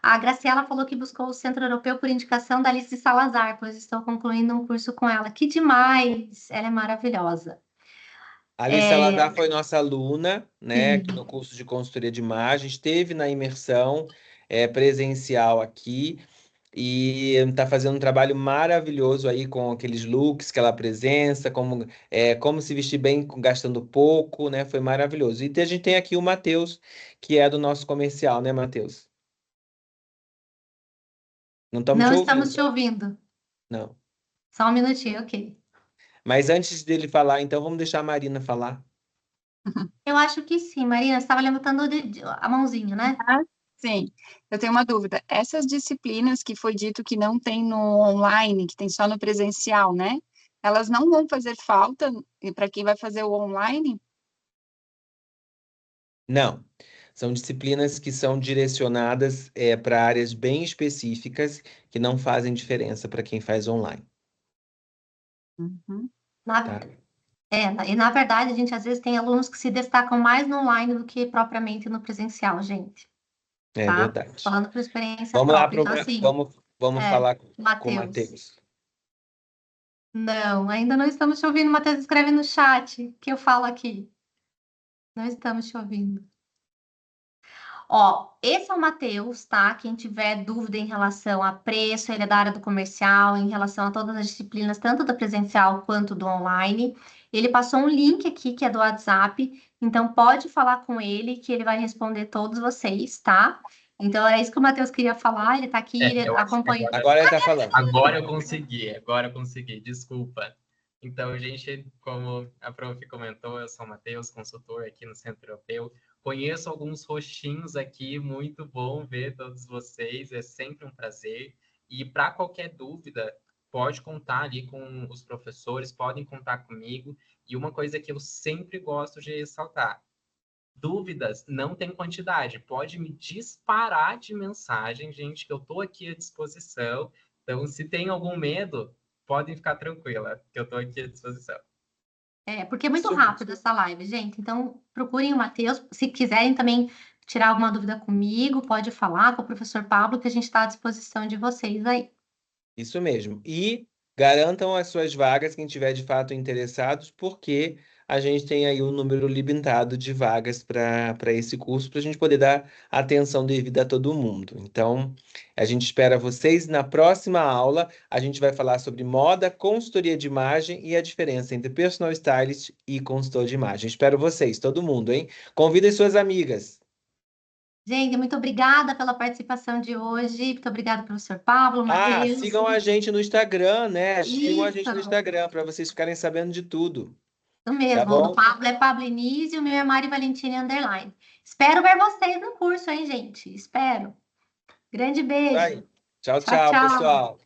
Speaker 2: A Graciela falou que buscou o Centro Europeu por indicação da Alice Salazar, pois estou concluindo um curso com ela. Que demais! Ela é maravilhosa.
Speaker 1: A Alice Salazar foi nossa aluna, né, aqui
Speaker 2: Sim.
Speaker 1: no curso de consultoria de imagem, esteve na imersão presencial aqui e está fazendo um trabalho maravilhoso aí com aqueles looks que ela apresenta, como se vestir bem gastando pouco, né? Foi maravilhoso. E a gente tem aqui o Matheus, que é do nosso comercial, né, Matheus? Não estamos te
Speaker 2: Não estamos
Speaker 1: ouvindo.
Speaker 2: te ouvindo.
Speaker 1: Não.
Speaker 2: Só um minutinho, ok.
Speaker 1: Mas antes dele falar, então vamos deixar a Marina falar.
Speaker 2: Eu acho que sim, Marina, você estava levantando a mãozinha, né?
Speaker 4: Ah, sim, eu tenho uma dúvida. Essas disciplinas que foi dito que não tem no online, que tem só no presencial, né? Elas não vão fazer falta para quem vai fazer o online?
Speaker 1: Não. São disciplinas que são direcionadas para áreas bem específicas que não fazem diferença para quem faz online,
Speaker 4: Uhum.
Speaker 1: tá?
Speaker 2: E na verdade, a gente às vezes tem alunos que se destacam mais no online do que propriamente no presencial, gente.
Speaker 1: É
Speaker 2: Tá?
Speaker 1: verdade.
Speaker 2: Falando por experiência
Speaker 1: Vamos lá
Speaker 2: própria. Então, assim,
Speaker 1: vamos falar com o
Speaker 2: Matheus.
Speaker 1: Matheus.
Speaker 2: Não, ainda não estamos te ouvindo. Matheus, escreve no chat que eu falo aqui. Não estamos te ouvindo. Ó, esse é o Matheus, tá? Quem tiver dúvida em relação a preço, ele é da área do comercial, em relação a todas as disciplinas, tanto do presencial quanto do online. Ele passou um link aqui que é do WhatsApp, então pode falar com ele que ele vai responder todos vocês, tá? Então é isso que o Matheus queria falar, ele tá aqui, ele
Speaker 5: eu acho que
Speaker 2: acompanha.
Speaker 1: Agora ele tá falando.
Speaker 5: Agora eu consegui, desculpa. Então, gente, como a prof comentou, eu sou o Matheus, consultor aqui no Centro Europeu. Conheço alguns rostinhos aqui, muito bom ver todos vocês, é sempre um prazer. E para qualquer dúvida, pode contar ali com os professores, podem contar comigo. E uma coisa que eu sempre gosto de ressaltar, dúvidas não tem quantidade, pode me disparar de mensagem, gente, que eu estou aqui à disposição. Então, se tem algum medo, podem ficar tranquila, que eu estou aqui à disposição.
Speaker 2: Porque é muito
Speaker 1: Isso
Speaker 2: rápido essa live, gente. Então, procurem o Matheus. Se quiserem também tirar alguma dúvida comigo, pode falar com o professor Pablo, que a gente está à disposição de vocês aí.
Speaker 1: Isso mesmo. E garantam as suas vagas, quem tiver de fato interessados, porque a gente tem aí um número limitado de vagas para esse curso, para a gente poder dar atenção devida a todo mundo. Então, a gente espera vocês na próxima aula. A gente vai falar sobre moda, consultoria de imagem e a diferença entre personal stylist e consultor de imagem. Espero vocês, todo mundo, hein? Convidem suas amigas.
Speaker 2: Gente, muito obrigada pela participação de hoje. Muito obrigada, professor Pablo, Matheus.
Speaker 1: Sigam a gente no Instagram, né? Sigam a gente no
Speaker 2: Isso.
Speaker 1: Instagram para vocês ficarem sabendo de tudo.
Speaker 2: Isso mesmo.
Speaker 1: Tá bom?
Speaker 2: O do Pablo é Pablo Inísio, o meu é Mari Valentini _. Espero ver vocês no curso, hein, gente? Espero. Grande beijo.
Speaker 1: Vai. Tchau,
Speaker 2: Tchau,
Speaker 1: tchau,
Speaker 2: tchau.
Speaker 1: pessoal.